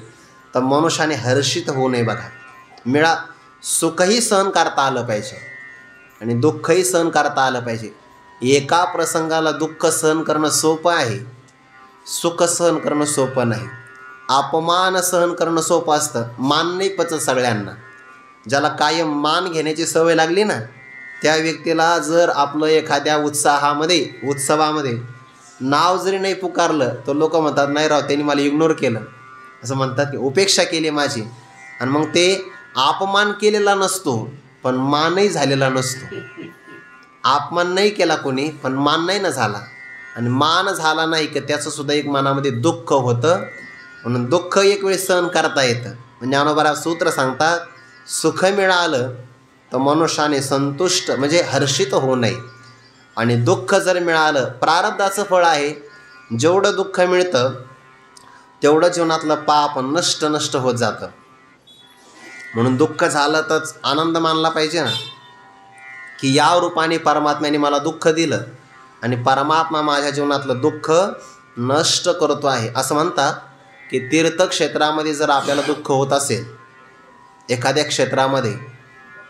तर मनुष्याने हर्षित होऊ नये. बघा, सुखही सहन करता आलं पाहिजे आणि दुःखही सहन करता आलं पाहिजे. एका प्रसंगाला दुःख सहन करणं सोपं आहे, सुख सहन करणं सोपं नाही. अपमान सहन करणं सोपं असतं, मान नाही पचत सगळ्यांना. ज्याला कायम मान घेण्याची सवय लागली ना, त्या व्यक्तीला जर आपलं एखाद्या उत्सवामध्ये नाव जरी नाही पुकारलं तर लोक म्हणतात नाही राव, त्यांनी मला इग्नोर केलं, असं म्हणतात की उपेक्षा केली माझी. आणि मग ते अपमान केलेला नसतो पण मानही झालेला नसतो. अपमान नाही केला कोणी पण मान नाही ना झाला, आणि मान झाला नाही की त्याचं सुद्धा एक मनामध्ये दुःख होतं. म्हणून दुःख एक वेळ सहन करता येतं. म्हणजे ज्ञानोबा सूत्र सांगतात, सुख मिळालं तर मनुष्याने संतुष्ट म्हणजे हर्षित होऊ नये. आणि दुःख जर मिळालं, प्रारब्धाचं फळ आहे, जेवढं दुःख मिळतं तेवढं जीवनातलं पाप नष्ट होत जातं. म्हणून दुःख झालं तर आनंद मानला पाहिजे ना, की या रूपाने परमात्म्याने मला दुःख दिलं आणि परमात्मा माझ्या जीवनातलं दुःख नष्ट करतो आहे. असं म्हणतात की तीर्थक्षेत्रामध्ये जर आपल्याला दुःख होत असेल एखाद्या क्षेत्रामध्ये,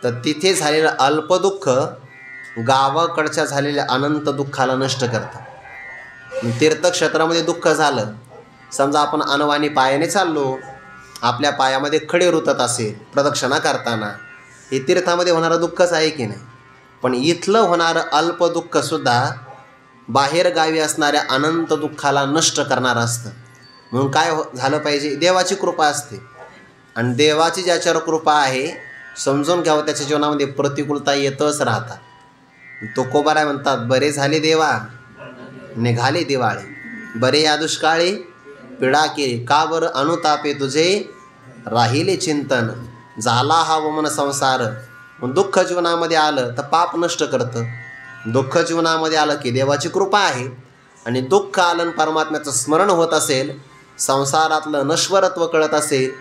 तर तिथे झालेलं अल्पदुःख गावाकडच्या झालेल्या अनंत दुःखाला नष्ट करतं. तीर्थक्षेत्रामध्ये दुःख झालं, समजा आपण अनवाणी पायाने चाललो, आपल्या पायामध्ये खडे रुतत असेल प्रदक्षिणा करताना, हे तीर्थामध्ये होणारं दुःखच आहे की नाही. पण इथलं होणारं अल्पदुःखसुद्धा बाहेर गावी असणाऱ्या अनंत दुःखाला नष्ट करणारं असतं. म्हणून काय झालं पाहिजे, देवाची कृपा असते आणि देवाची ज्याच्यावर कृपा आहे समजून घ्यावं, त्याच्या जीवनामध्ये प्रतिकूलता येतच राहतात. तुकोबाराय म्हणतात, बरे झाले देवा निघाले दिवाळे, बरे या दुष्काळी पिडा केली, का बरं अनुतापे तुझे राहिले चिंतन, झाला हा वमन संसार. मग दुःख जीवनामध्ये आलं तर पाप नष्ट करतं. दुःख जीवनामध्ये आलं की देवाची कृपा आहे आणि दुःख आलं परमात्म्याचं स्मरण होत असेल, संसारातलं नश्वरत्व कळत असेल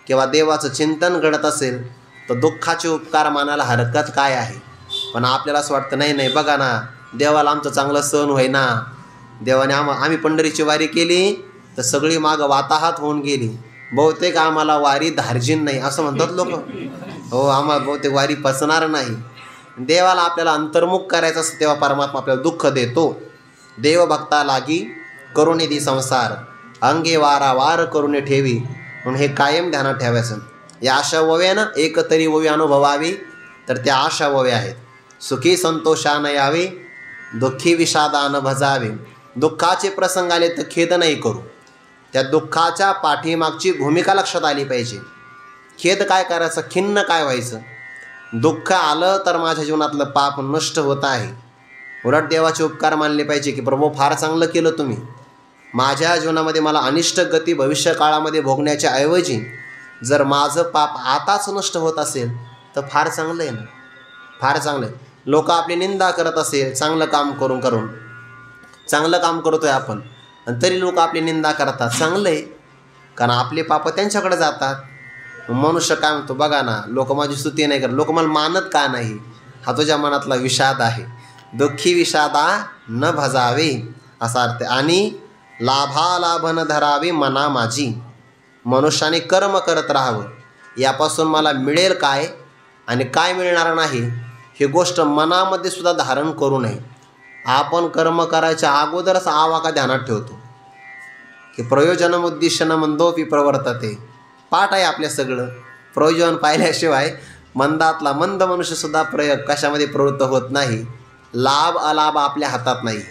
किंवा देवाचं चिंतन घडत असेल तर दुःखाचे उपकार मानायला हरकत काय आहे. पण आपल्याला असं वाटतं नाही नाही बघा ना, देवाला आमचं चांगलं सहन होईना, देवाने आम्ही पंढरीची वारी केली तर सगळी मागं वाताहात होऊन गेली, बहुतेक आम्हाला वारी धार्जिन नाही असं म्हणतात लोक. हो, आम्हाला बहुतेक वारी पचणार नाही. देवाला आपल्याला अंतर्मुख करायचं असतं तेव्हा परमात्मा आपल्याला दुःख देतो. देवभक्ता लागी करुणे दी संसार, अंगे वारा वार करुणे ठेवी. म्हणून हे कायम ध्यानात ठेवायचं. या आशा ओव्यानं एक तरी ओवी अनुभवावी, तर त्या आशा ओव्या आहेत. सुखी संतोषानं यावे, दुःखी विषादानं भजावे. दुःखाचे प्रसंग आले तर खेद नाही करू, त्या दुःखाच्या पाठीमागची भूमिका लक्षात आली पाहिजे. खेद काय करायचं, खिन्न काय व्हायचं. दुःख आलं तर माझ्या जीवनातलं पाप नष्ट होत आहे, उलट देवाचे उपकार मानले पाहिजे की प्रभू फार चांगलं केलं तुम्ही, माझ्या जीवनामध्ये मला अनिष्ट गती भविष्य काळामध्ये भोगण्याच्या ऐवजी जर माझं पाप आताच नष्ट होत असेल तर फार चांगलं आहे ना, फार चांगलं आहे. लोक आपली निंदा करत असेल, चांगलं काम करून चांगलं काम करतोय आपण आणि तरी लोक आपली निंदा करतात, चांगलं आहे, कारण आपले पाप त्यांच्याकडे जातात. मनुष्य काय म्हणतो, बघा ना लोक माझी स्तुती नाही करत, लोक मला मानत का नाही, हा तुझ्या मनातला विषाद आहे. दुःखी विषादा न भजावे असा अर्थ. आणि लाभालाभ न धरावे मना माझी, मनुष्याने कर्म करत राहावं, यापासून मला मिळेल काय आणि काय मिळणार नाही ही गोष्ट मनामध्ये सुद्धा धारण करू नये. आपण कर्म करायच्या अगोदरच आवाका ध्यानात ठेवतो की प्रयोजनम उद्दिष्टन मंदोपी प्रवर्तते. पाठ आहे आपल्या सगळं, प्रयोजन पाहिल्याशिवाय मंदातला मंद मनुष्यसुद्धा कशामध्ये प्रवृत्त होत नाही. लाभ अलाभ आपल्या हातात नाही,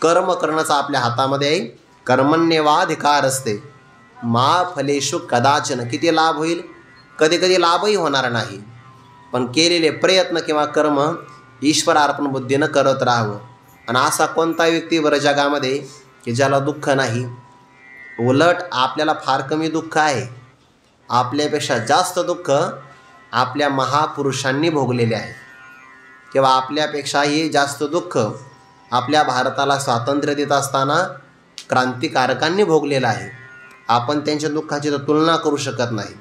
कर्म करण्याचा आपल्या हातामध्ये आहे. कर्मण्येवाधिकार असते, मा फलेषु कदाचन. किती लाभ होईल, कधी कधी लाभही होणार नाही, पण केलेले प्रयत्न किंवा कर्म ईश्वरार्पण बुद्धीनं करत राहावं. आणि असा कोणता व्यक्ती बरं जगामध्ये की ज्याला दुःख नाही, उलट आपल्याला फार कमी दुःख आहे. आपल्यापेक्षा जास्त दुःख आपल्या महापुरुषांनी भोगलेले आहे किंवा आपल्यापेक्षाही जास्त दुःख आपल्या भारताला स्वातंत्र्य देत असताना क्रांतिकारकांनी भोगलेलं आहे. आपण त्यांच्या दुःखाची तर तुलना करू शकत नाही.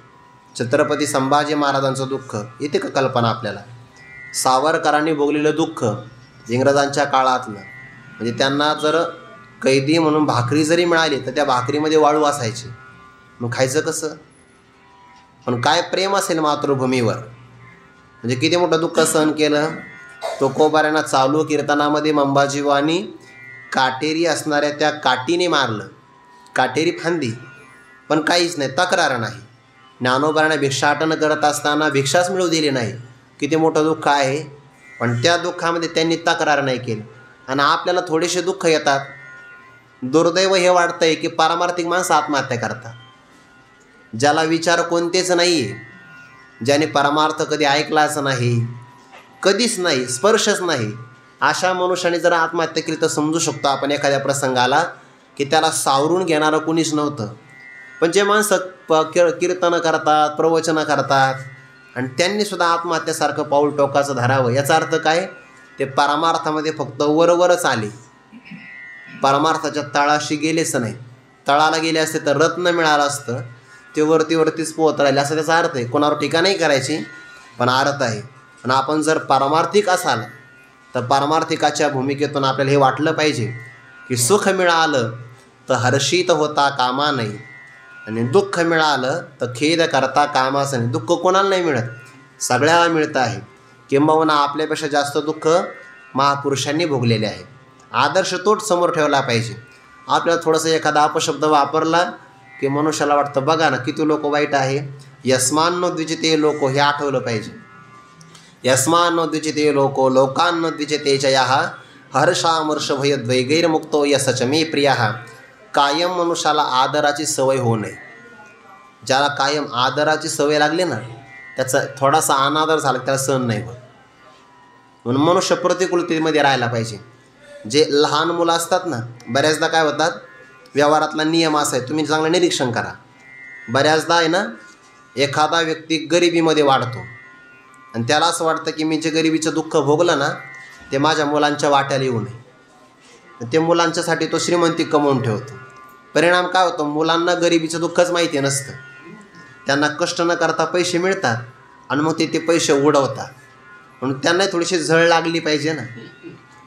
छत्रपती संभाजी महाराजांचं दुःख येते का कल्पना आपल्याला. सावरकरांनी भोगलेलं दुःख इंग्रजांच्या काळातलं, म्हणजे त्यांना जर कैदी म्हणून भाकरी जरी मिळाली तर त्या भाकरीमध्ये वाळू असायची, मग खायचं कसं. पण काय प्रेम असेल मातृभूमीवर, म्हणजे किती मोठं दुःख सहन केलं. तुकोबाऱ्यांना चालू कीर्तनामध्ये मंबाजीवानी काटेरी असणाऱ्या त्या काठीने मारलं, काटेरी फांदी, पण काहीच नाही, तक्रार नाही. ज्ञानोबाऱ्यांना भिक्षाटन करत असताना भिक्षाच मिळू दिली नाही, किती मोठं दुःख आहे, पण त्या दुःखामध्ये त्यांनी तक्रार नाही केली. आणि आपल्याला थोडेसे दुःख येतात, दुर्दैव हे वाटतं आहे की पारमार्थिक माणसं आत्महत्या करतात, ज्याला विचार कोणतेच नाही आहे, ज्याने परमार्थ कधी ऐकलाच नाही, कधीच नाही, स्पर्शच नाही, अशा मनुष्याने जर आत्महत्या केली तर समजू शकतो आपण एखाद्या प्रसंगाला की त्याला सावरून घेणारं कुणीच नव्हतं. पण जे माणसं कीर्तनं करतात, प्रवचनं करतात आणि त्यांनीसुद्धा आत्महत्येसारखं पाऊल टोकाचं धरावं, याचा अर्थ काय, ते परमार्थामध्ये फक्त वरवरच आले, परमार्थाच्या तळाशी गेलेच नाही. तळाला गेले असते तर रत्न मिळालं असतं, ते वरतीच पोहत राहिले असं त्याचा अर्थ आहे. कोणावर टीका नाही करायची, पण अर्थ आहे. आणि आपण जर पारमार्थिक असाल तर पारमार्थिकाच्या भूमिकेतून आपल्याला हे वाटलं पाहिजे की सुख मिळालं तर हर्षित होता कामा नाही आणि दुःख मिळालं तर खेद करता कामाचं नाही. दुःख कोणाला नाही मिळत, सगळ्याला मिळतं आहे, किंबहुना आपल्यापेक्षा जास्त दुःख महापुरुषांनी भोगलेले आहे. आदर्श तोच समोर ठेवला पाहिजे. आपल्याला थोडंसं एखादा अपशब्द वापरला की मनुष्याला वाटतं बघा ना किती लोक वाईट आहे. यस्मान्नो द्विजते लोको हे आठवलं पाहिजे. यस्मान्नो द्विजते लोको लोकांनो द्विजते जयाः हर्षामर्ष भयद्वैगैर्मुक्तो यसच मे प्रियः. कायम मनुष्याला आदराची सवय होऊ नये. ज्याला कायम आदराची सवय लागली ना त्याचा थोडासा अनादर झाला त्याला सहन नाही होत. म्हणून मनुष्य प्रतिकूलतेमध्ये राहायला पाहिजे. जे लहान मुलं असतात ना बऱ्याचदा काय होतात, व्यवहारातला नियम असा आहे, तुम्ही चांगलं निरीक्षण करा. बऱ्याचदा आहे ना एखादा व्यक्ती गरिबीमध्ये वाढतो आणि त्याला असं वाटतं की मी जे गरिबीचं दुःख भोगलं ना ते माझ्या मुलांच्या वाट्याला येऊ नये. ते मुलांच्यासाठी तो श्रीमंती कमवून ठेवतो. परिणाम काय होतो, मुलांना गरिबीचं दुःखच माहिती नसतं. त्यांना कष्ट न करता पैसे मिळतात आणि मग ते पैसे उडवतात. म्हणून त्यांना थोडीशी झळ लागली पाहिजे ना,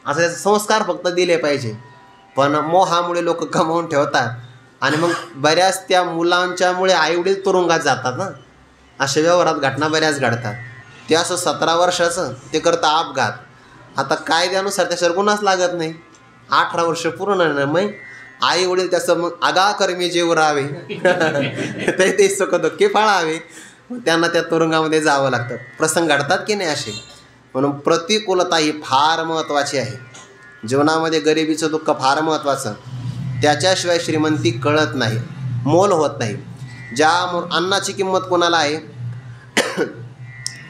असं त्याचे संस्कार फक्त दिले पाहिजे. पण मोहामुळे लोक कमवून ठेवतात आणि मग बऱ्याच त्या मुलांच्यामुळे आईवडील तुरुंगात जातात ना. अशा व्यवहारात घटना बऱ्याच घडतात. ते असं 17 वर्षाचं ते करतं अपघात. आता कायद्यानुसार त्याच्यावर गुन्हाच लागत नाही. 18 वर्ष पूर्ण नाही. मग आई वडील त्याचं मग आगाकर्मी जीव राहावे ते सुखदुःखी फाळावे. त्यांना त्या तुरुंगामध्ये जावं लागतं. प्रसंग घडतात की नाही असे. म्हणून प्रतिकूलता ही फार महत्त्वाची आहे. जीवनामध्ये गरिबीचं दुःख फार महत्त्वाचं. त्याच्याशिवाय श्रीमंती कळत नाही, मोल होत नाही. ज्या अन्नाची किंमत कोणाला आहे,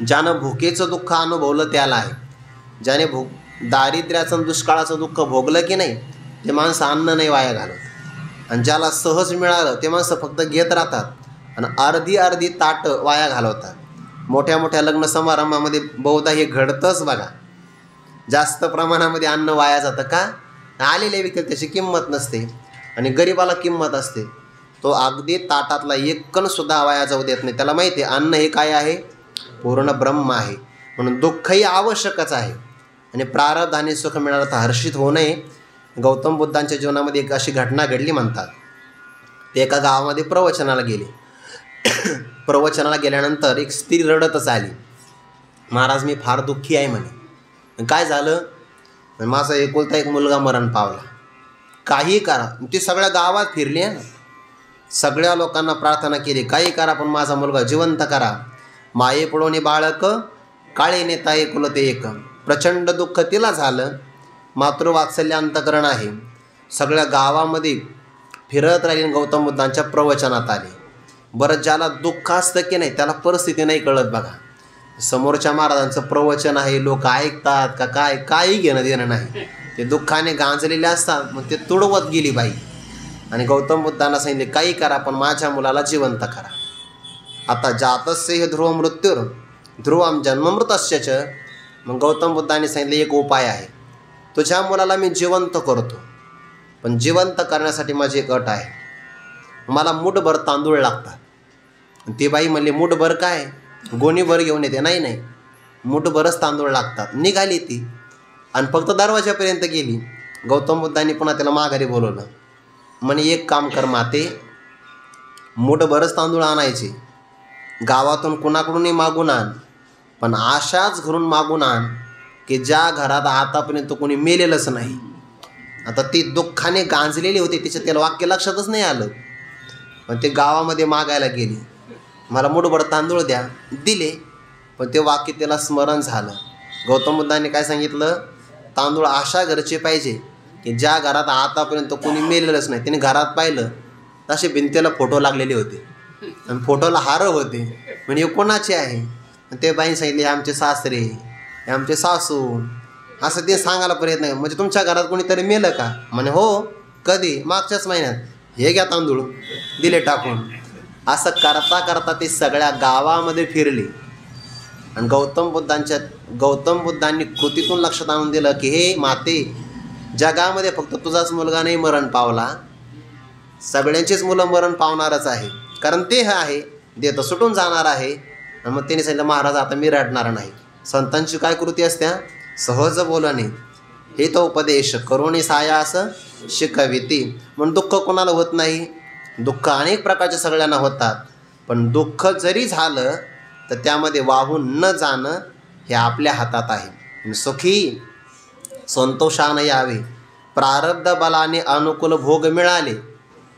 ज्यानं भुकेचं दुःख अनुभवलं त्याला आहे. ज्याने दारिद्र्याचं दुष्काळाचं दुःख भोगलं की नाही ते माणसं अन्न नाही वाया घालत. आणि ज्याला सहज मिळालं ते माणसं फक्त घेत राहतात आणि अर्धी अर्धी ताटं वाया घालवतात. मोठ्या मोठ्या लग्न समारंभामध्ये बहुधा हे घडतंच बघा. जास्त प्रमाणामध्ये अन्न वाया जातं का, आलेले व्यक्ती त्याची किंमत नसते आणि गरिबाला किंमत असते. तो अगदी ताटातला एक कणसुद्धा वाया जाऊ देत नाही. त्याला माहिती आहे अन्न हे काय आहे, पूर्ण ब्रह्म आहे. म्हणून दुःखही आवश्यकच आहे. आणि प्रारब्ध आणि सुख मिळालं तर हर्षित होऊ नये. गौतम बुद्धांच्या जीवनामध्ये एक अशी घटना घडली म्हणतात. ते एका गावामध्ये प्रवचनाला गेले. प्रवचनाला गेल्यानंतर एक स्त्री रडतच आली. महाराज मी फार दुःखी आहे म्हणे. काय झालं, माझा एकुलता एक मुलगा मरण पावला. काही करा. ती सगळ्या गावात फिरली आहे ना, सगळ्या लोकांना प्रार्थना केली काही करा पण माझा मुलगा जिवंत करा. माये पडोनी बाळक काळे नेता एकुलते एक. प्रचंड दुःख तिला झालं. मातृवात्सल्य अंतकरण आहे. सगळ्या गावामध्ये फिरत राहील गौतम बुद्धांच्या प्रवचनात आले. बरं ज्याला दुःख असतं की नाही त्याला परिस्थिती नाही कळत बघा. समोरच्या महाराजांचं प्रवचन आहे, लोक ऐकतात का काय, काही घेणं देणं नाही. ते दुःखाने गांजलेले असतात. मग ते तुडवत गेली बाई आणि गौतम बुद्धांना सांगितले काही करा पण माझ्या मुलाला जिवंत करा. आता जातस्य हे ध्रुव मृत्यूर ध्रुवम जन्ममृतस्य च. मग गौतम बुद्धांनी सांगितले एक उपाय आहे, तुझ्या मुलाला मी जिवंत करतो पण जिवंत करण्यासाठी माझी एक अट आहे, मला मूठभर तांदूळ लागतात. ती बाई म्हणली मूठभर काय, गोणीभर घेऊन येते. नाही नाही मूठभरच तांदूळ लागतात. निघाली ती आणि फक्त दरवाजापर्यंत गेली. गौतम बुद्धांनी पुन्हा त्याला माघारी बोलवलं. म्हणे एक काम कर माते, मूठभरच तांदूळ आणायचे, गावातून कुणाकडूनही मागून आण पण अशाच घरून मागून आण की ज्या घरात आतापर्यंत कोणी मेलेलंच नाही. आता ती दुःखाने गांजलेली होती, तिच्या त्याला वाक्य लक्षातच नाही आलं. पण ते गावामध्ये मागायला गेली, मला मूठभर तांदूळ द्या. दिले पण ते वाक्य त्याला स्मरण झालं. गौतम बुद्धांनी काय सांगितलं, तांदूळ अशा घरचे पाहिजे की ज्या घरात आतापर्यंत कोणी मेलेलंच नाही. त्याने घरात पाहिलं तसे भिंतीला फोटो लागलेले होते आणि फोटोला हार होते. म्हणजे कोणाचे आहे, ते बाईने सांगितले हे आमचे सासरे, हे आमचे सासू. असं ते सांगायला प्रयत्न. म्हणजे तुमच्या घरात कोणीतरी मेलं का, म्हणे हो. कधी, मागच्याच महिन्यात. हे घ्या तांदूळ, दिले टाकून. असं करता करता ते सगळ्या गावामध्ये फिरले आणि गौतम बुद्धांनी कृतीतून लक्षात आणून दिलं की हे माते, जगामध्ये फक्त तुझाच मुलगा नाही मरण पावला, सगळ्यांचीच मुलं मरण पावणारच आहे. कारण ते आहे ते तर सुटून जाणार आहे. आणि मग त्यांनी सांगितलं महाराज आता मी रडणार नाही. संतांची काय कृती असत्या, सहज बोलणे. हे तो उपदेश करुणी सायास शिकविती. म्हणून दुःख कोणाला होत नाही. दुःख अनेक प्रकारचे सगळ्यांना होतात. पण दुःख जरी झालं तर त्यामध्ये वाहून न जाणं हे आपल्या हातात आहे. सुखी संतोषानं यावे. प्रारब्ध बलाने अनुकूल भोग मिळाले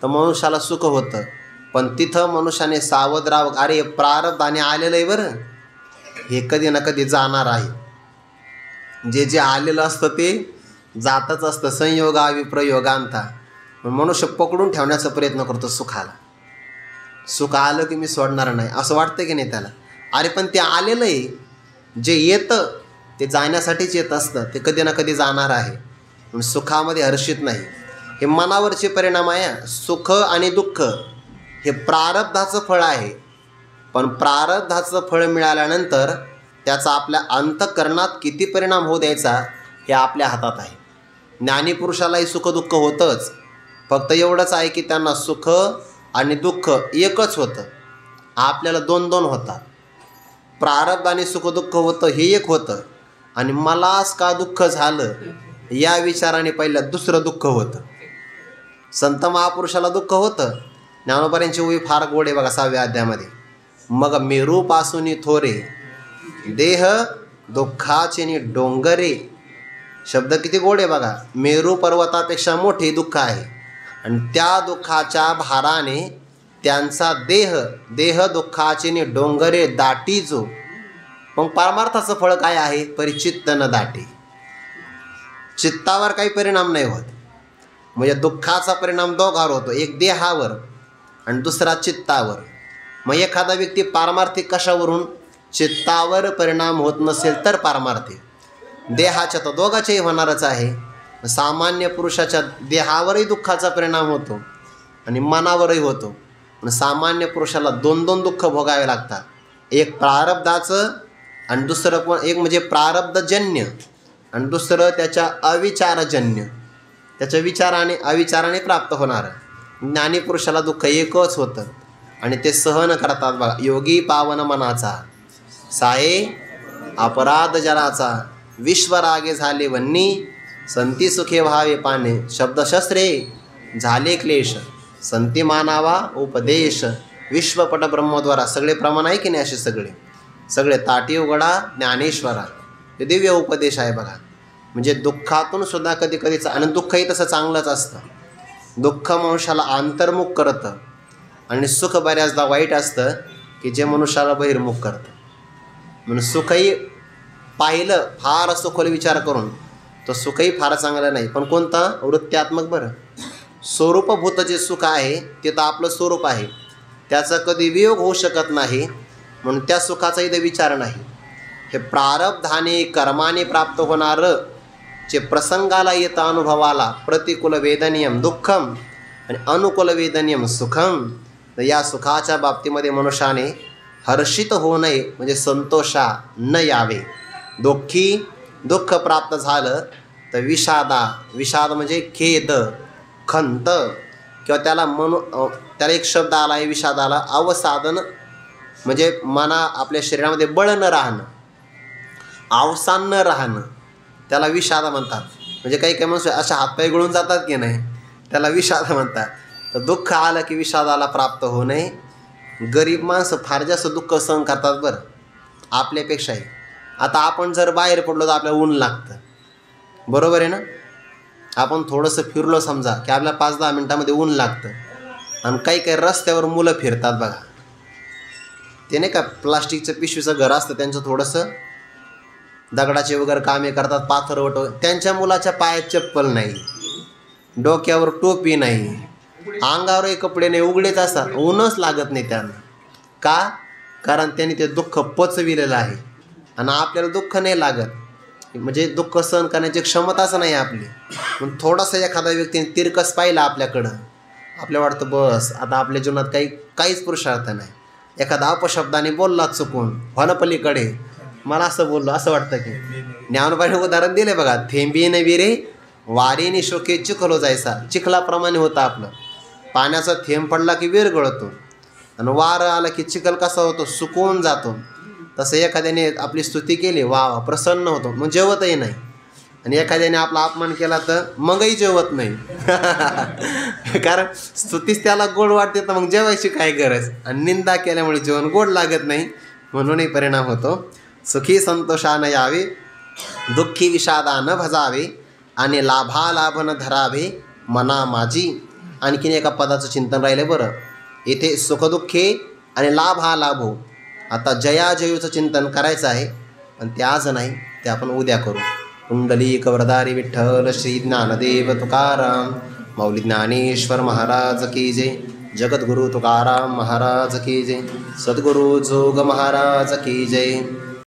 तर मनुष्याला सुख होतं, पण तिथं मनुष्याने सावध राहावं. अरे प्रारब्धाने आलेलं आहे बरं, हे कधी ना कधी जाणार आहे. जे जे आलेलं असतं ते जातच असतं. संयोगावि प्रयोगांता. मनुष्य पकडून ठेवण्याचा प्रयत्न करतो सुखाला. सुख आलं की मी सोडणार नाही असं वाटतं की नाही त्याला. अरे पण ते आलेलं आहे, जे येतं ते जाण्यासाठीच येत असतं, ते कधी ना कधी जाणार आहे. पण सुखामध्ये हर्षित नाही. हे मनावरचे परिणाम आहे. सुख आणि दुःख हे प्रारब्धाचं फळ आहे, पण प्रारब्धाचं फळ मिळाल्यानंतर त्याचा आपल्या अंतःकरणात किती परिणाम होऊ द्यायचा हे आपल्या हातात आहे. ज्ञानीपुरुषालाही सुखदुःख होतंच, फक्त एवढंच आहे की त्यांना सुख आणि दुःख एकच होतं, आपल्याला दोन दोन होतात. प्रारब्ध आणि सुखदुःख होतं हे एक होतं, आणि मलाच का दुःख झालं या विचाराने पहिलं दुसरं दुःख होतं. संत महापुरुषाला दुःख होतं. ज्ञानोबांची ओवी फार गोड आहे बघा 6व्या अध्यायामध्ये. मग मेरूपासून थोरे देह दुःखाचे नि डोंगरे. शब्द किती गोड आहे बघा. मेरू पर्वतापेक्षा मोठे दुःख आहे, आणि त्या दुःखाच्या भाराने त्यांचा देह दुःखाचे नि डोंगरे दाटी जो. मग परमार्थाचं फळ काय आहे? परिचित्त न दाटे. चित्तावर काही परिणाम नाही होत. म्हणजे दुःखाचा परिणाम दोघावर होतो, एक देहावर आणि दुसरा चित्तावर. मग एखादा व्यक्ती पारमार्थिक कशावरून? चित्तावर परिणाम होत नसेल तर पारमार्थिक. देहाच्या तर दोघाच्याही होणारच आहे. सामान्य पुरुषाच्या देहावरही दुःखाचा परिणाम होतो आणि मनावरही होतो. सामान्य पुरुषाला दोन दोन दुःख भोगावे लागतात. एक प्रारब्धाचं आणि दुसरं पण एक म्हणजे प्रारब्धजन्य, आणि दुसरं त्याच्या अविचारजन्य, त्याच्या विचाराने अविचाराने प्राप्त होणारं. ज्ञानी पुरुषाला दुःख एकच होतं आणि ते सहन करतात बघा. योगी पावन मनाचा साये अपराध जराचा, विश्वरागे झाले वन्नी संती सुखे व्हावे पाने. शब्दशस्त्रे झाले क्लेश संती मानावा उपदेश. विश्वपट ब्रह्मद्वारा सगळे प्रमाण आहे की नाही? असे सगळे ताटी उघडा ज्ञानेश्वरा. हे दिव्य उपदेश आहे बघा. म्हणजे दुःखातून सुद्धा कधी कधीच, आणि दुःखही तसं चांगलंच असतं. दुःख मनुष्याला अंतर्मुख करतं, आणि सुख बऱ्याचदा वाईट असतं की जे मनुष्याला बहिर्मुख करतं. म्हणून सुखही पाहिलं फार सखोल विचार करून तर सुखही फार चांगलं नाही. पण कोणतं? वृत्त्यात्मक बरं. स्वरूपभूत जे सुख आहे ते तर आपलं स्वरूप आहे, त्याचा कधी वियोग होऊ शकत नाही, म्हणून त्या सुखाचा इथे विचार नाही. हे प्रारब्धाने कर्माने प्राप्त होणारं जे प्रसंगाला येतं अनुभवाला, प्रतिकूल वेदनीयम दुःखम आणि अनुकूल वेदनीयम सुखम. तर या सुखाच्या बाबतीमध्ये मनुष्याने हर्षित होऊ नये, म्हणजे संतोषा न यावे. दुःख प्राप्त झालं तर विषाद म्हणजे खेद, खंत, किंवा त्याला एक शब्द आला आहे विषादाला, अवसादन, म्हणजे आपल्या शरीरामध्ये बळ न राहणं, अवसान न राहणं, त्याला विषाद म्हणतात. म्हणजे काही मनुष्य अशा हातपाय गळून जातात की नाही, त्याला विषाद म्हणतात. तर दुःख आलं की विषादाला प्राप्त होऊ नये. गरीब माणसं फार जास्त दुःख सहन करतात बरं आपल्यापेक्षाही. आता आपण जर बाहेर पडलो तर आपल्याला ऊन लागतं, बरोबर आहे ना? आपण थोडंसं फिरलो समजा की आपल्याला 5-10 मिनटामध्ये ऊन लागतं. आणि काही रस्त्यावर मुलं फिरतात बघा, ते नाही का प्लास्टिकचं पिशवीचं घर असतं त्यांचं, थोडंसं दगडाचे वगैरे कामे करतात, पाथर वटव. त्यांच्या मुलाच्या पायात चप्पल नाही, डोक्यावर टोपी नाही, अंगावरही कपडे नाही, उघडेच असतात, ऊनच लागत नाही त्यांना. का? कारण त्यांनी ते दुःख पचविलेलं आहे. आणि आपल्याला दुःख नाही लागत, म्हणजे दुःख सहन करण्याची क्षमताच नाही आपली. पण थोडासा एखादा व्यक्तीने तिरकस पाहिला आपल्याकडं, आपल्या वाटतं बस आता आपल्या जीवनात काहीच पुरुषार्थ नाही. एखादा अपशब्दाने बोलला चुकून पलीकडे, मला असं बोललो असं वाटतं की. ज्ञानोबाने उदाहरण दिले बघा. थेंबी न विरे वारीने शोके चिखलो जायचा. चिखलाप्रमाणे होतं आपलं. पाण्याचा थेंब पडला की विर गळतो, आणि वारं आलं की चिखल कसा होतो? सुकून जातो. तसं एखाद्याने आपली स्तुती केली, वा प्रसन्न होतो, मग जेवतही नाही. आणि एखाद्याने आपला अपमान केला तर मगही जेवत नाही. कारण स्तुतीच त्याला गोड वाटते, तर मग जेवायची काय गरज? आणि निंदा केल्यामुळे जेवण गोड लागत नाही, म्हणूनही परिणाम होतो. सुखी संतोषानं यावे, दुःखी विषादा न भजावे, आणि लाभालाभ न धरावे मना माझी. आणखीन एका पदाचं चिंतन राहिलं बरं. इथे सुखदुःखे आणि लाभालाभो. आता जयाजयूचं चिंतन करायचं आहे, पण ते आज नाही, ते आपण उद्या करू. पुंडलिक वरदारी विठ्ठल श्री ज्ञानदेव तुकाराम माऊली ज्ञानेश्वर महाराज की जय. जगद्गुरु तुकाराम महाराज की जय. सद्गुरु जोग महाराज की जय.